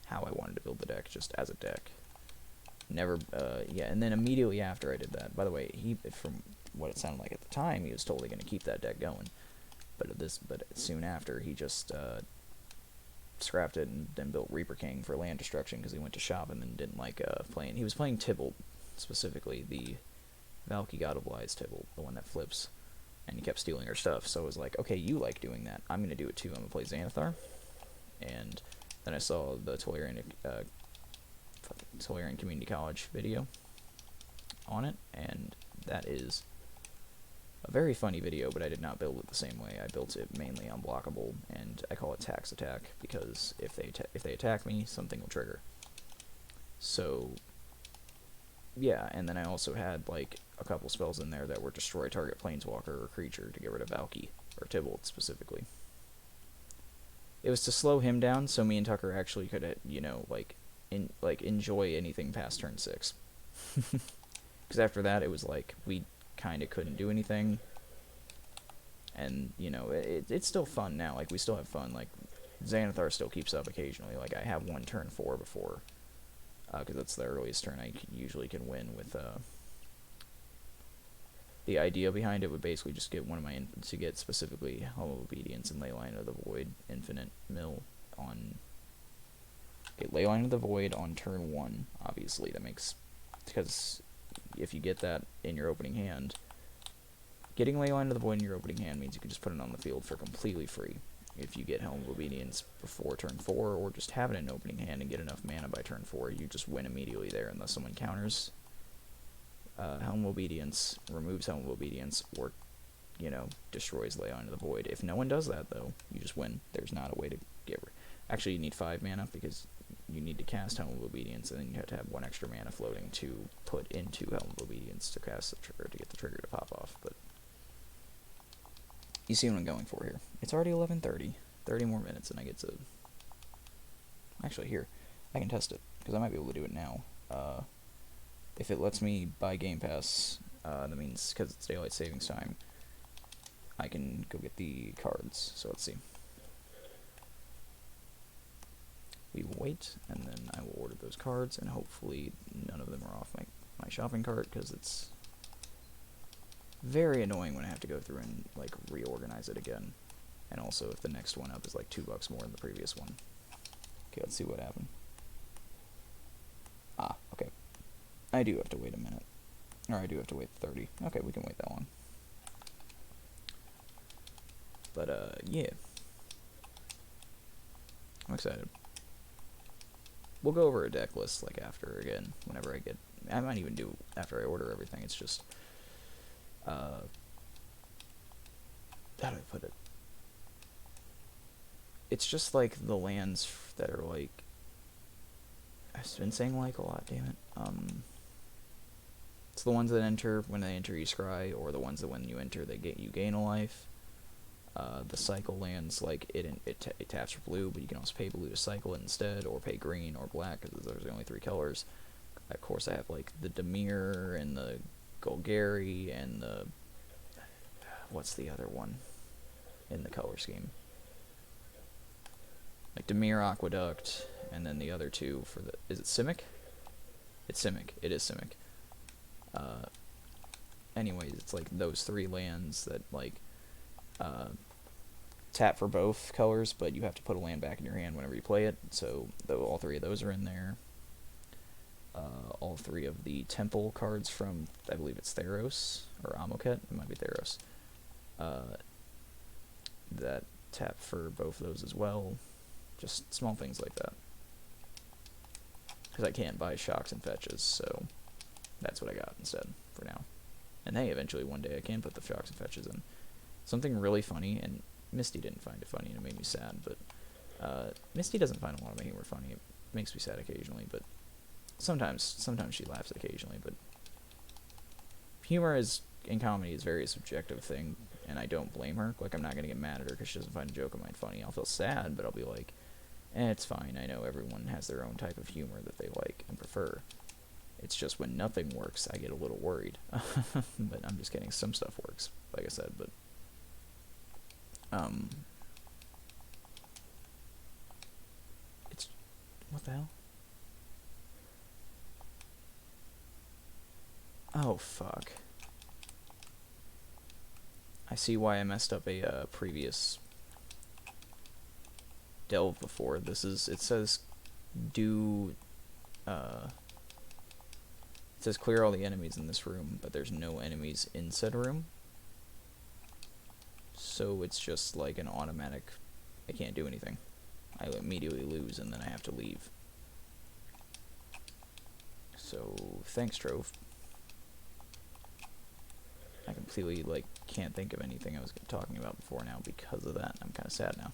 [SPEAKER 1] how I wanted to build the deck, just as a deck. Never, yeah, and then immediately after I did that, by the way, from what it sounded like at the time, he was totally going to keep that deck going, but soon after, he just, scrapped it and then built Reaper King for land destruction, because he went to shop and then didn't like, playing, he was playing Tybalt, specifically, the Valky God of Lies Tybalt, the one that flips, and he kept stealing her stuff, so I was like, okay, you like doing that, I'm going to do it too, I'm going to play Xanathar, and then I saw the Tolarian Community College video on it, and that is a very funny video, but I did not build it the same way. I built it mainly unblockable, and I call it tax attack, because if they attack me, something will trigger. So, yeah, and then I also had, like, a couple spells in there that were destroy target planeswalker or creature to get rid of Valky, or Tybalt specifically. It was to slow him down, so me and Tucker actually could, you know, enjoy anything past turn 6. Because after that, it was like, we kind of couldn't do anything. And, you know, it's still fun now. Like, we still have fun. Like, Xanathar still keeps up occasionally. Like, I have one turn 4 before. Because that's the earliest turn I usually can win with, the idea behind it would basically just get one of my to get specifically Home of Obedience and Leyline of the Void Infinite Mill on... Get Leyline of the Void on turn 1, obviously. That makes... Because if you get that in your opening hand, getting Leyline of the Void in your opening hand means you can just put it on the field for completely free. If you get Helm of Obedience before turn 4, or just have it in opening hand and get enough mana by turn 4, you just win immediately there unless someone counters Helm of Obedience, removes Helm of Obedience, or, you know, destroys Leyline of the Void. If no one does that, though, you just win. There's not a way to get rid. Actually, you need 5 mana, because you need to cast Helm of Obedience, and then you have to have 1 extra mana floating to put into Helm of Obedience to cast the trigger, to get the trigger to pop off, but... You see what I'm going for here. It's already 11:30. 30 more minutes, and I get to... Actually, here. I can test it, because I might be able to do it now. If it lets me buy Game Pass, that means, because it's daylight savings time, I can go get the cards. So let's see. We will wait, and then I will order those cards, and hopefully none of them are off my shopping cart, because it's very annoying when I have to go through and, like, reorganize it again. And also if the next one up is like $2 more than the previous one. Okay, let's see what happened. Ah, okay. I do have to wait a minute. Or I do have to wait 30. Okay, we can wait that long. But, yeah. I'm excited. We'll go over a deck list, like, after, again, whenever I get... I might even do after I order everything. It's just... how do I put it? It's just, like, the lands that are, like... I've been saying, like, a lot, damn it. It's the ones that enter, when they enter you scry, or the ones that when you enter, you gain a life. The cycle lands, like, it taps for blue, but you can also pay blue to cycle it instead, or pay green or black, because those are the only 3 colors. Of course, I have, like, the Dimir, and the Golgari, and the... What's the other one in the color scheme? Like Dimir, Aqueduct, and then the other 2 for the... Is it Simic? It's Simic. It is Simic. Anyways, it's like those 3 lands that, like, tap for both colors, but you have to put a land back in your hand whenever you play it, so all 3 of those are in there. All 3 of the temple cards from, I believe it's Theros, or Amoket, it might be Theros, that tap for both of those as well. Just small things like that. Because I can't buy shocks and fetches, so That's what I got instead for now. And hey, eventually one day I can put the shocks and fetches in. Something really funny, and Misty didn't find it funny, and it made me sad, but Misty doesn't find a lot of my humor funny. It makes me sad occasionally, but sometimes she laughs occasionally, but humor in comedy is a very subjective thing, and I don't blame her. Like, I'm not going to get mad at her because she doesn't find a joke of mine funny. I'll feel sad, but I'll be like, it's fine. I know everyone has their own type of humor that they like and prefer. It's just when nothing works, I get a little worried. But I'm just kidding. Some stuff works, like I said, but it's, what the hell? Oh, fuck. I see why I messed up a previous delve before. It says it says clear all the enemies in this room, but there's no enemies in said room. So it's just like an automatic, I can't do anything. I immediately lose and then I have to leave. So, thanks, Trove. I completely, like, can't think of anything I was talking about before now because of that. I'm kind of sad now.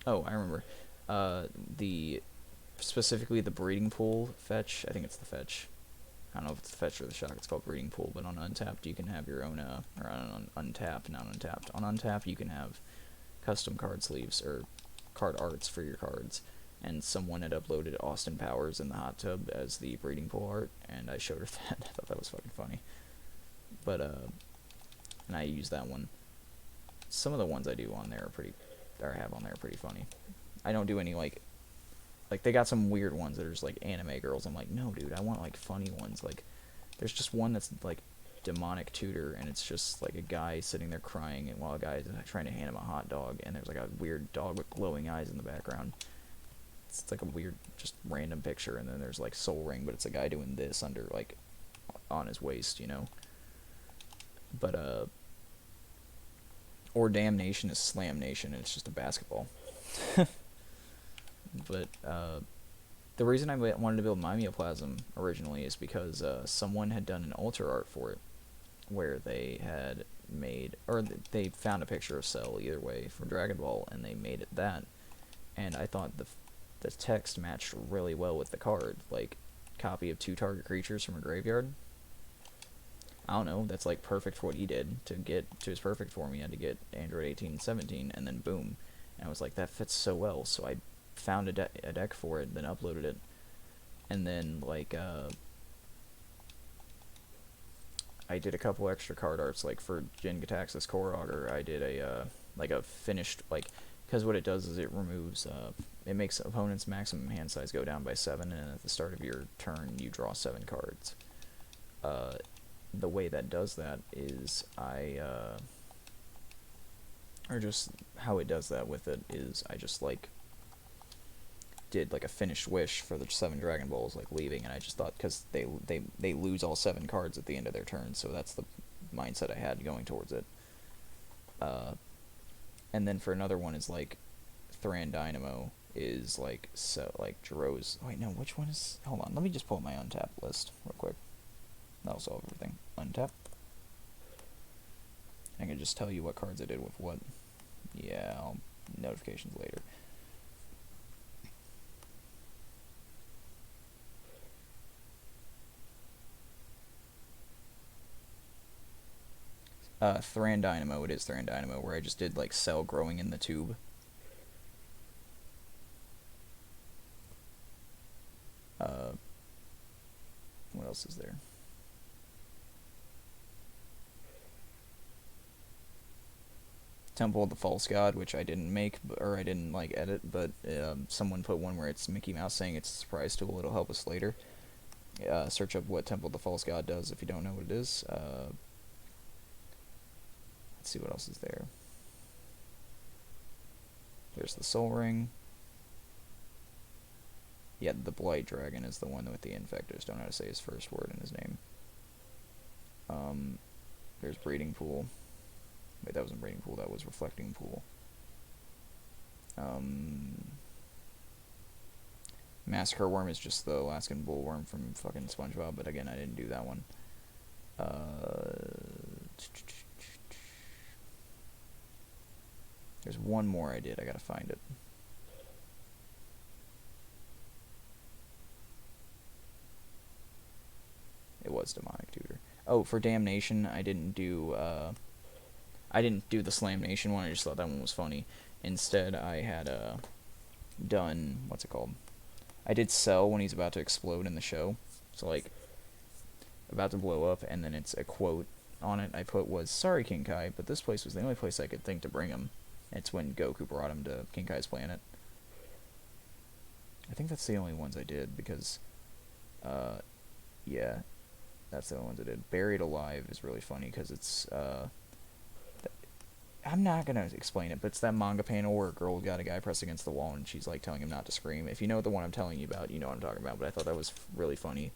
[SPEAKER 1] Oh, I remember. Specifically the breeding pool fetch. I think it's the fetch. I don't know if it's the fetch or the shock. It's called breeding pool. But on Untapped, you can have your own, or on Untapped, not Untapped. On Untapped, you can have custom card sleeves or card arts for your cards. And someone had uploaded Austin Powers in the hot tub as the breeding pool art, and I showed her that. I thought that was fucking funny. But, and I used that one. Some of the ones I do on there have on there are pretty funny. I don't do any, like, they got some weird ones that are just, like, anime girls. I'm like, no, dude, I want, like, funny ones. Like, there's just one that's, like, demonic tutor, and it's just, like, a guy sitting there crying and while a guy is trying to hand him a hot dog, and there's, like, a weird dog with glowing eyes in the background. It's like a weird, just random picture, and then there's, like, Soul Ring, but it's a guy doing this under, like, on his waist, you know? But, or Damnation is Slam Nation, and it's just a basketball. But, the reason I wanted to build Mimeoplasm originally is because, someone had done an altar art for it, where they had made, or they found a picture of Cell, either way, from Dragon Ball, and they made it that, and I thought the text matched really well with the card, like, copy of 2 target creatures from a graveyard. I don't know, that's, like, perfect for what he did. To get to his perfect form, he had to get Android 18 and 17, and then boom. And I was like, that fits so well, so I found a deck for it, then uploaded it. And then, like, I did a couple extra card arts, like, for Jin Gataxis Core Augur, I did a finished, like, because what it does is it removes, it makes opponent's maximum hand size go down by 7, and at the start of your turn, you draw 7 cards. The way that does that is or just how it does that with it is I just, like, did, like, a finished wish for the 7 Dragon Balls, like, leaving, and I just thought, because they lose all 7 cards at the end of their turn, so that's the mindset I had going towards it. And then for another one is, like, Thran Dynamo is, like, so, like, Jiro's, wait, no, which one is, hold on, let me just pull up my untapped list real quick. That'll solve everything. Untap. I can just tell you what cards I did with what. Yeah, notifications later. Thran Dynamo, it is Thran Dynamo, where I just did, like, Cell growing in the tube. What else is there? Temple of the False God, which I didn't make, or I didn't, like, edit, but someone put one where it's Mickey Mouse saying it's a surprise tool, it'll help us later. Search up what Temple of the False God does if you don't know what it is. Let's see what else is there. There's the Soul Ring. Yeah, the Blight Dragon is the one with the infectors. Don't know how to say his first word in his name. There's Breeding Pool. Wait, that wasn't Breeding Pool, that was Reflecting Pool. Massacre Worm is just the Alaskan Bullworm from fucking SpongeBob, but again, I didn't do that one. There's one more I did. I gotta find it. It was Demonic Tutor. Oh, for Damnation, I didn't do the Slam Nation one. I just thought that one was funny. Instead, I had done, what's it called? I did Cell when he's about to explode in the show. So like about to blow up, and then it's a quote on it I put was, "Sorry, King Kai, but this place was the only place I could think to bring him." It's when Goku brought him to King Kai's planet. I think that's the only ones I did, because yeah, that's the only ones I did. Buried Alive is really funny because it's I'm not gonna explain it, but it's that manga panel where a girl got a guy pressed against the wall and she's like telling him not to scream. If you know the one I'm telling you about, you know what I'm talking about. But I thought that was really funny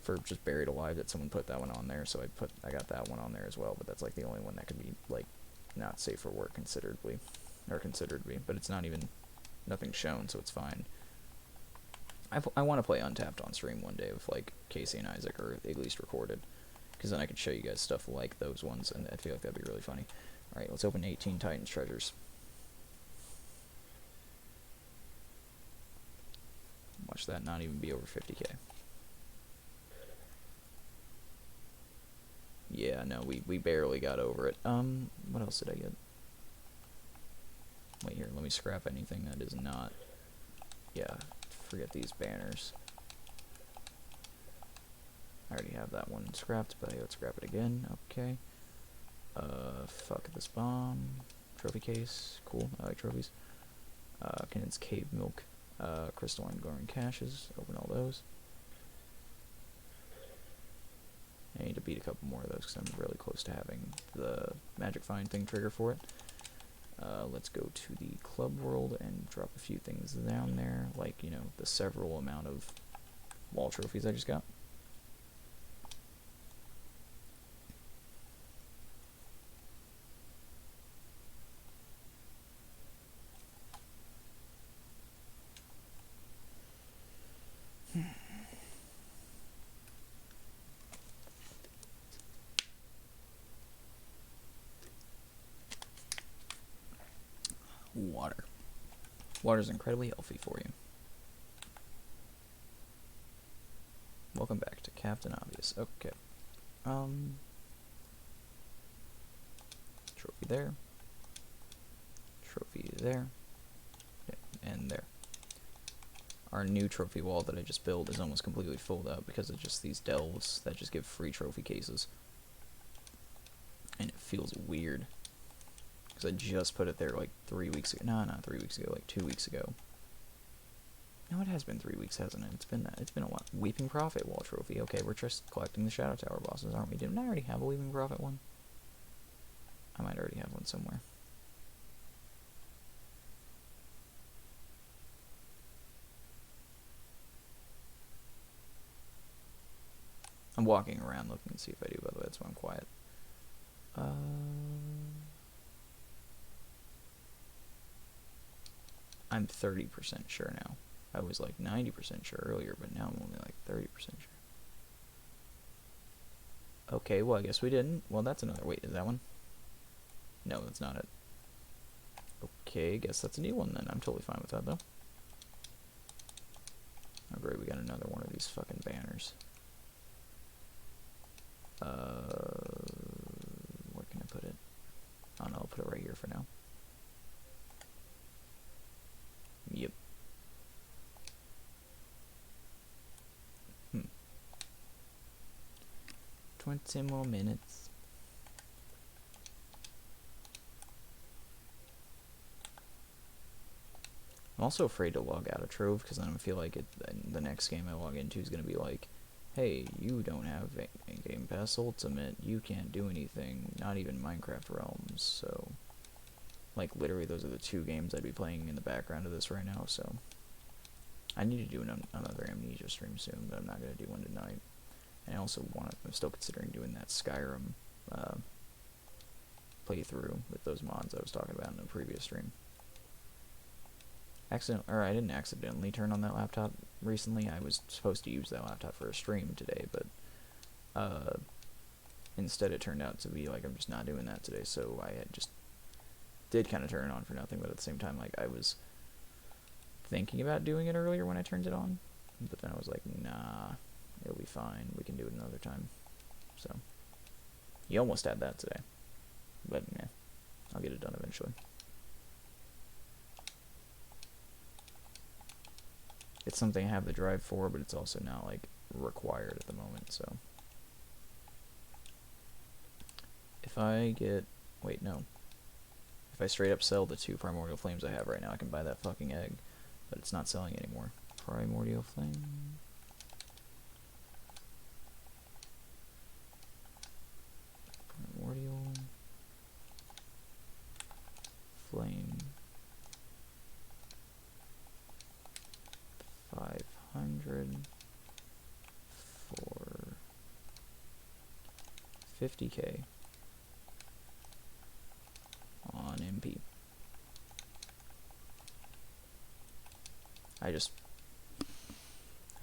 [SPEAKER 1] for just Buried Alive that someone put that one on there, so I got that one on there as well. But that's like the only one that could be like not safe for work considered to be. But it's not even nothing shown, so it's fine. I want to play Untapped on stream one day with like Casey and Isaac, or at least recorded, because then I could show you guys stuff like those ones, and I feel like that'd be really funny. Alright, let's open 18 Titans Treasures. Watch that not even be over 50k. Yeah, no, we barely got over it. What else did I get? Wait here, let me scrap anything that is not... Yeah, forget these banners. I already have that one scrapped, but let's scrap it again. Okay. Fuck this bomb. Trophy case. Cool. I like trophies. Condensed cave milk. Crystalline glowing caches. Open all those. I need to beat a couple more of those because I'm really close to having the magic find thing trigger for it. Let's go to the club world and drop a few things down there, like, you know, the several amount of wall trophies I just got. Water. Water's incredibly healthy for you. Welcome back to Captain Obvious. Okay. Trophy there. Trophy there. And there. Our new trophy wall that I just built is almost completely filled out because of just these delves that just give free trophy cases. And it feels weird. Because I just put it there like 3 weeks ago. No, not 3 weeks ago, like 2 weeks ago. No, it has been 3 weeks, hasn't it? It's been a while. Weeping Prophet wall trophy. Okay, we're just collecting the Shadow Tower bosses, aren't we? Didn't I already have a Weeping Prophet one? I might already have one somewhere. I'm walking around looking to see if I do, by the way. That's why I'm quiet. I'm 30% sure now. I was like 90% sure earlier, but now I'm only like 30% sure. Okay, well, I guess we didn't. Well, that's another... Wait, is that one? No, that's not it. Okay, guess that's a new one then. I'm totally fine with that, though. Oh, great, we got another one of these fucking banners. Where can I put it? Oh, no, I'll put it right here for now. Yep. 20 more minutes. I'm also afraid to log out of Trove because then I feel like the next game I log into is going to be like, hey, you don't have Game Pass Ultimate, you can't do anything, not even Minecraft Realms, so... Like, literally, those are the two games I'd be playing in the background of this right now, so... I need to do another Amnesia stream soon, but I'm not going to do one tonight. And I also I'm still considering doing that Skyrim playthrough with those mods I was talking about in the previous stream. I didn't accidentally turn on that laptop recently. I was supposed to use that laptop for a stream today, but instead it turned out to be like I'm just not doing that today. So I had just did kind of turn it on for nothing, but at the same time, like I was thinking about doing it earlier when I turned it on, but then I was like, nah, it'll be fine. We can do it another time. So you almost had that today, but yeah, I'll get it done eventually. It's something I have the drive for, but it's also not like required at the moment. So if I get, wait, no. If I straight up sell the 2 primordial flames I have right now, I can buy that fucking egg, but it's not selling anymore. Primordial flame. Primordial flame. 500 for 50k on MP. I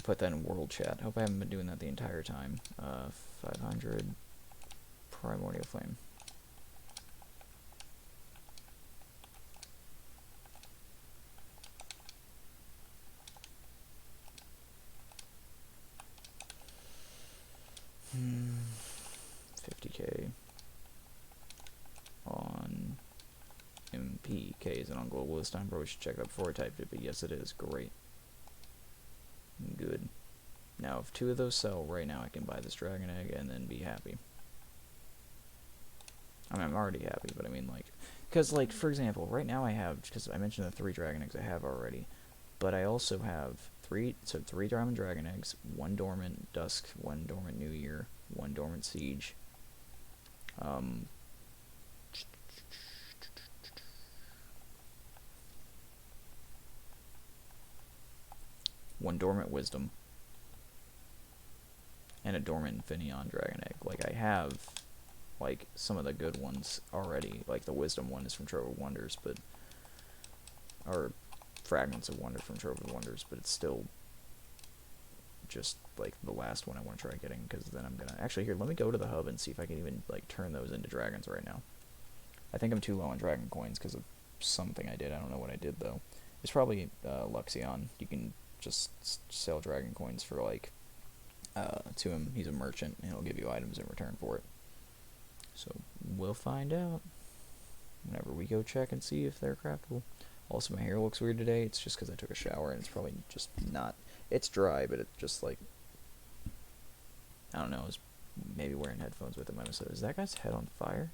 [SPEAKER 1] put that in world chat. I hope I haven't been doing that the entire time. 500 primordial flame. Hmm. 50k on MP. K is it on global this time? Probably should check that before I typed it, but yes it is. Great. Good. Now if 2 of those sell right now, I can buy this dragon egg and then be happy. I mean, I'm already happy, but I mean, like, because, like, for example, right now I have, because I mentioned the 3 dragon eggs I have already, but I also have 3 diamond dragon eggs, 1 dormant dusk, 1 dormant new year, 1 dormant siege, 1 dormant wisdom, and a dormant Infineon dragon egg. Like, I have, like, some of the good ones already. Like, the wisdom one is from Trove of Wonders, but, or fragments of wonder from Trove of Wonders, but it's still just, like, the last one I want to try getting, because then I'm gonna, actually, here, let me go to the hub and see if I can even, like, turn those into dragons right now. I think I'm too low on dragon coins because of something I did. I don't know what I did, though. It's probably, Luxion. You can just sell dragon coins for, like, to him. He's a merchant, and he'll give you items in return for it. So, we'll find out whenever we go check and see if they're craftable. Also, my hair looks weird today. It's just because I took a shower, and it's probably just not... It's dry, but it's just, like... I don't know. I was maybe wearing headphones with it. Is that guy's head on fire?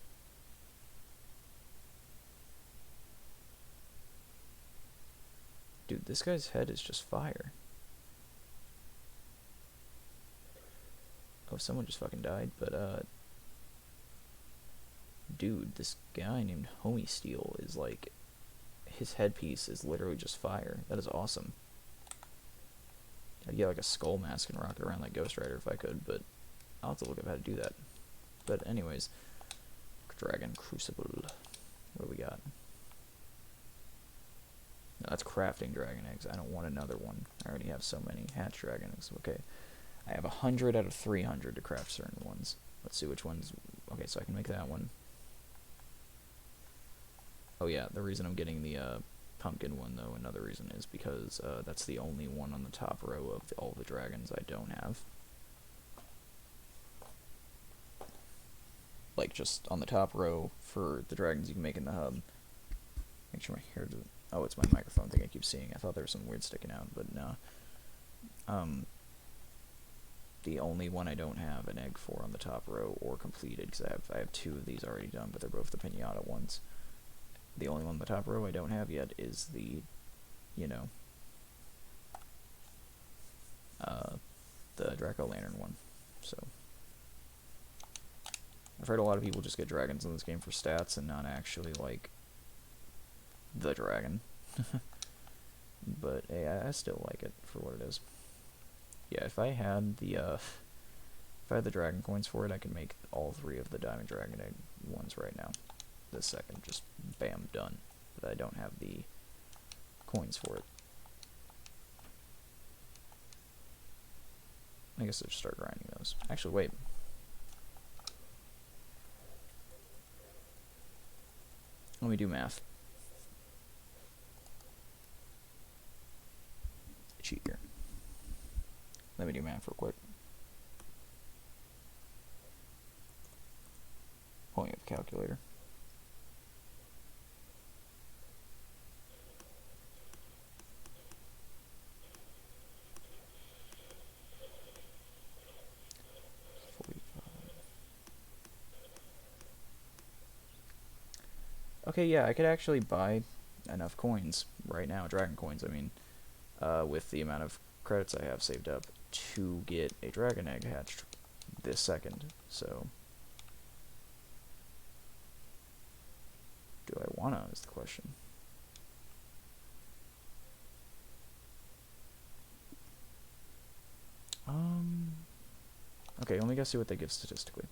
[SPEAKER 1] Dude, this guy's head is just fire. Oh, someone just fucking died, but, dude, this guy named Homie Steel is, like... His headpiece is literally just fire. That is awesome. I'd get, like, a skull mask and rock it around like Ghost Rider if I could, but... I'll have to look up how to do that. But, anyways... Dragon Crucible. What do we got? No, that's crafting dragon eggs. I don't want another one. I already have so many hatch dragon eggs. Okay. I have 100 out of 300 to craft certain ones. Let's see which ones... Okay, so I can make that one. Oh yeah, the reason I'm getting the pumpkin one, though, another reason is because that's the only one on the top row of all the dragons I don't have. Like, just on the top row for the dragons you can make in the hub. Make sure my hair doesn't... Oh, it's my microphone thing I keep seeing. I thought there was something weird sticking out, but no. The only one I don't have an egg for on the top row or completed, because I have 2 of these already done, but they're both the Pinata ones. The only one on the top row I don't have yet is the, you know, the Draco Lantern one. So, I've heard a lot of people just get dragons in this game for stats and not actually, like, the dragon. But, hey, I still like it for what it is. Yeah, if I had the dragon coins for it, I could make all 3 of the Diamond Dragon Egg ones right now. This second, just bam, done. But I don't have the coins for it. I guess I'll just start grinding those. Actually, wait. Let me do math. Cheat here. Let me do math real quick. Pulling up the calculator. Okay, yeah, I could actually buy enough coins right now, dragon coins, I mean, with the amount of credits I have saved up to get a dragon egg hatched this second, so... Do I wanna, is the question. Okay, let me go see what they give statistically.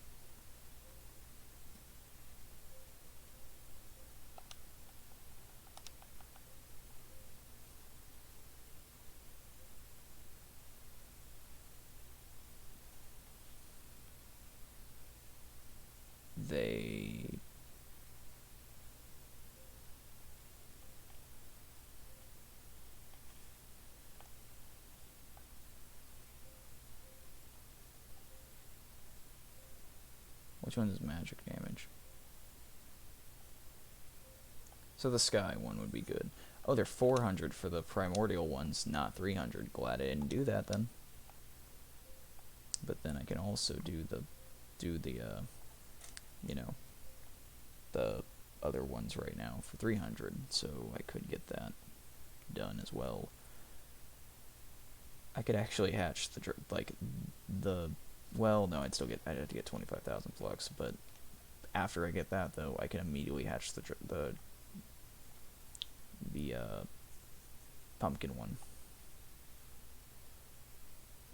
[SPEAKER 1] They... Which one is magic damage? So the sky one would be good. Oh, they're 400 for the primordial ones, not 300. Glad I didn't do that then. But then I can also do the you know, the other ones right now for 300, so I could get that done as well. I could actually hatch well, no, I'd have to get 25,000 flux, but after I get that, though, I can immediately hatch the pumpkin one.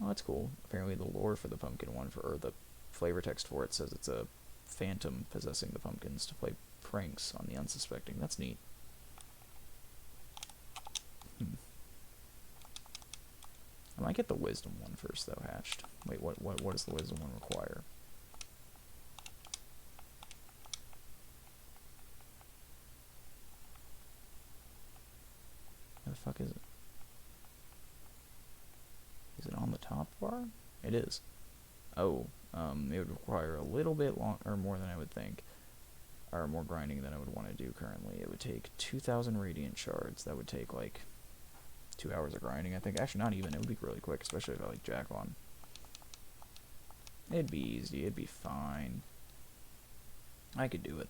[SPEAKER 1] Oh, that's cool. Apparently the lore for the pumpkin one, or the flavor text for it, says it's a phantom possessing the pumpkins to play pranks on the unsuspecting. That's neat. I might get the wisdom one first, though, hatched. Wait, what does the wisdom one require? Where the fuck is it? Is it on the top bar? It is. Oh, it would require a little bit or more than I would think. Or more grinding than I would want to do currently. It would take 2,000 radiant shards. That would take, like, 2 hours of grinding, I think. Actually, not even. It would be really quick, especially if I like Jack on. It'd be easy. It'd be fine. I could do it.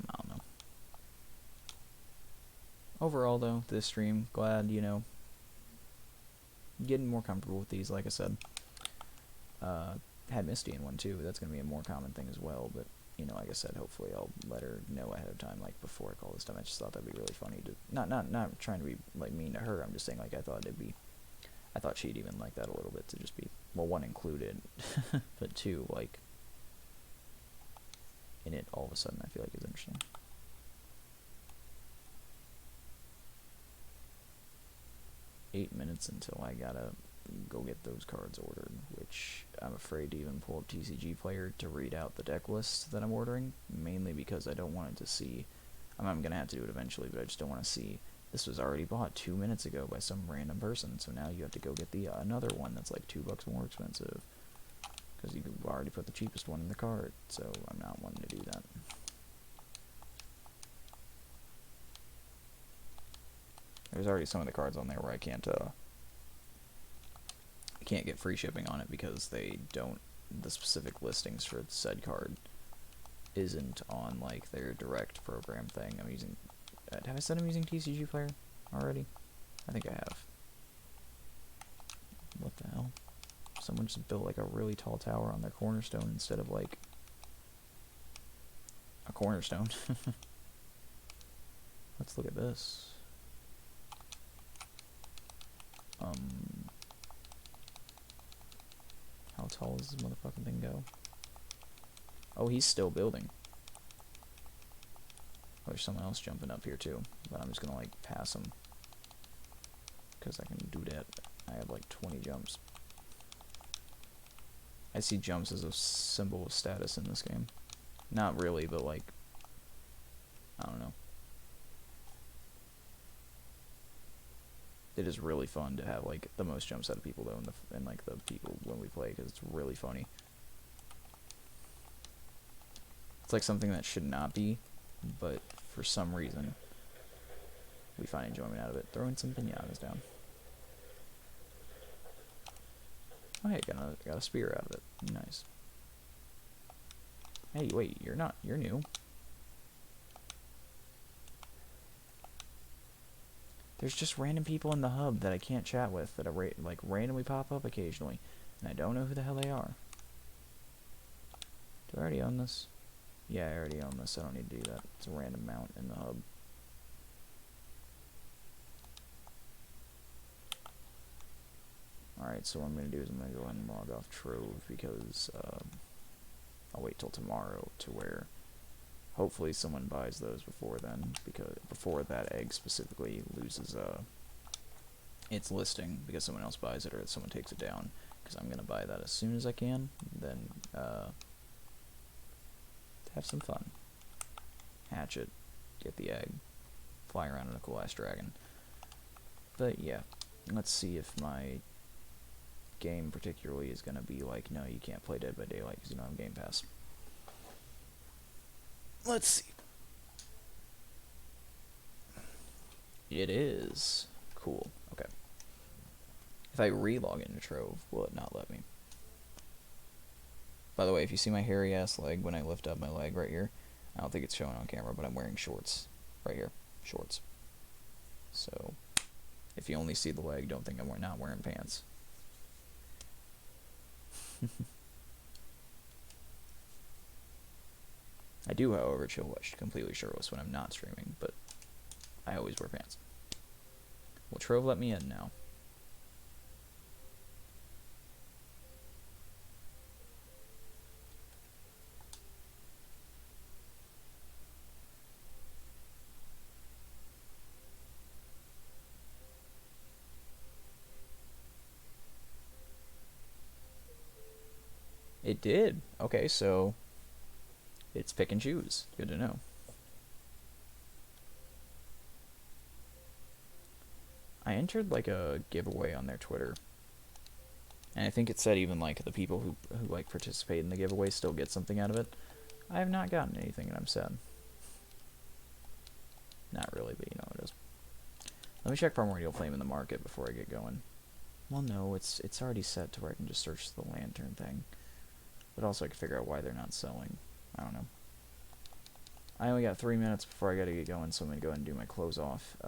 [SPEAKER 1] I don't know. Overall, though, this stream, glad, you know, getting more comfortable with these, like I said. Had Misty in one, too. That's going to be a more common thing as well, but... You know, like I said, hopefully I'll let her know ahead of time, like, before I call this time. I just thought that'd be really funny to... Not trying to be, like, mean to her. I'm just saying, like, I thought she'd even like that a little bit, to just be, well, one, included, but two, like, in it all of a sudden, I feel like is interesting. Eight minutes until I gotta go get those cards ordered, which I'm afraid to even pull up TCG Player to read out the deck list that I'm ordering, mainly because I don't want it to see... I'm gonna have to do it eventually, but I just don't want to see, this was already bought 2 minutes ago by some random person, so now you have to go get the another one that's like $2 more expensive, because you already put the cheapest one in the cart, so I'm not wanting to do that. There's already some of the cards on there where I can't get free shipping on it because they don't, the specific listings for said card isn't on, like, their direct program thing. I'm using, have I said I'm using TCG Player already? I think I have. What the hell? Someone just built, like, a really tall tower on their cornerstone instead of, like, a cornerstone. Let's look at this. How tall does this motherfucking thing go? Oh, he's still building. Oh, there's someone else jumping up here too, but I'm just gonna like pass them because I can do that. I have like 20 jumps. I see jumps as a symbol of status in this game. Not really, but like, I don't know. It is really fun to have like the most jumps out of people though, in like the people when we play, because it's really funny. It's like something that should not be, but for some reason we find enjoyment out of it. Throwing some pinatas down. Oh hey, got a spear out of it. Nice. Hey, wait, you're new. There's just random people in the hub that I can't chat with that like randomly pop up occasionally, and I don't know who the hell they are. Do I already own this? Yeah, I already own this. I don't need to do that. It's a random mount in the hub. Alright, so what I'm going to do is I'm going to go ahead and log off Trove, because I'll wait till tomorrow to where hopefully someone buys those before then, because before that egg specifically loses its listing, because someone else buys it or someone takes it down, because I'm going to buy that as soon as I can, then have some fun. Hatch it, get the egg, fly around in a cool ass dragon. But yeah, let's see if my game particularly is going to be like, no, you can't play Dead by Daylight because you don't have Game Pass. Let's see. It is. Cool. Okay. If I re-log into Trove, will it not let me? By the way, if you see my hairy ass leg when I lift up my leg right here, I don't think it's showing on camera, but I'm wearing shorts. Right here. Shorts. So, if you only see the leg, don't think I'm not wearing pants. I do, however, chill watch completely shirtless when I'm not streaming, but I always wear pants. Will Trove let me in now? It did. Okay, so it's pick and choose. Good to know. I entered like a giveaway on their Twitter, and I think it said even like the people who like participate in the giveaway still get something out of it. I have not gotten anything, and I'm sad. Not really, but you know it is. Let me check Primordial Flame in the market before I get going. Well, no, it's already set to where I can just search the lantern thing. But also I can figure out why they're not selling. I don't know. I only got 3 minutes before I gotta get going, so I'm gonna go ahead and do my close off.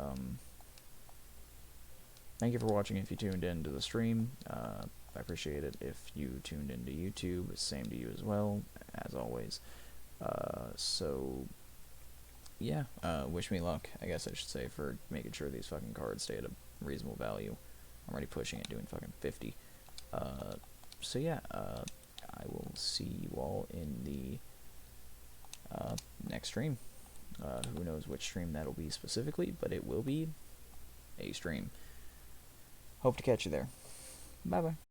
[SPEAKER 1] Thank you for watching if you tuned into the stream. I appreciate it if you tuned into YouTube. Same to you as well, as always. So, yeah, wish me luck, I guess I should say, for making sure these fucking cards stay at a reasonable value. I'm already pushing it, doing fucking 50. So yeah, I will see you all in the next stream. Who knows which stream that'll be specifically, but it will be a stream. Hope to catch you there. Bye-bye.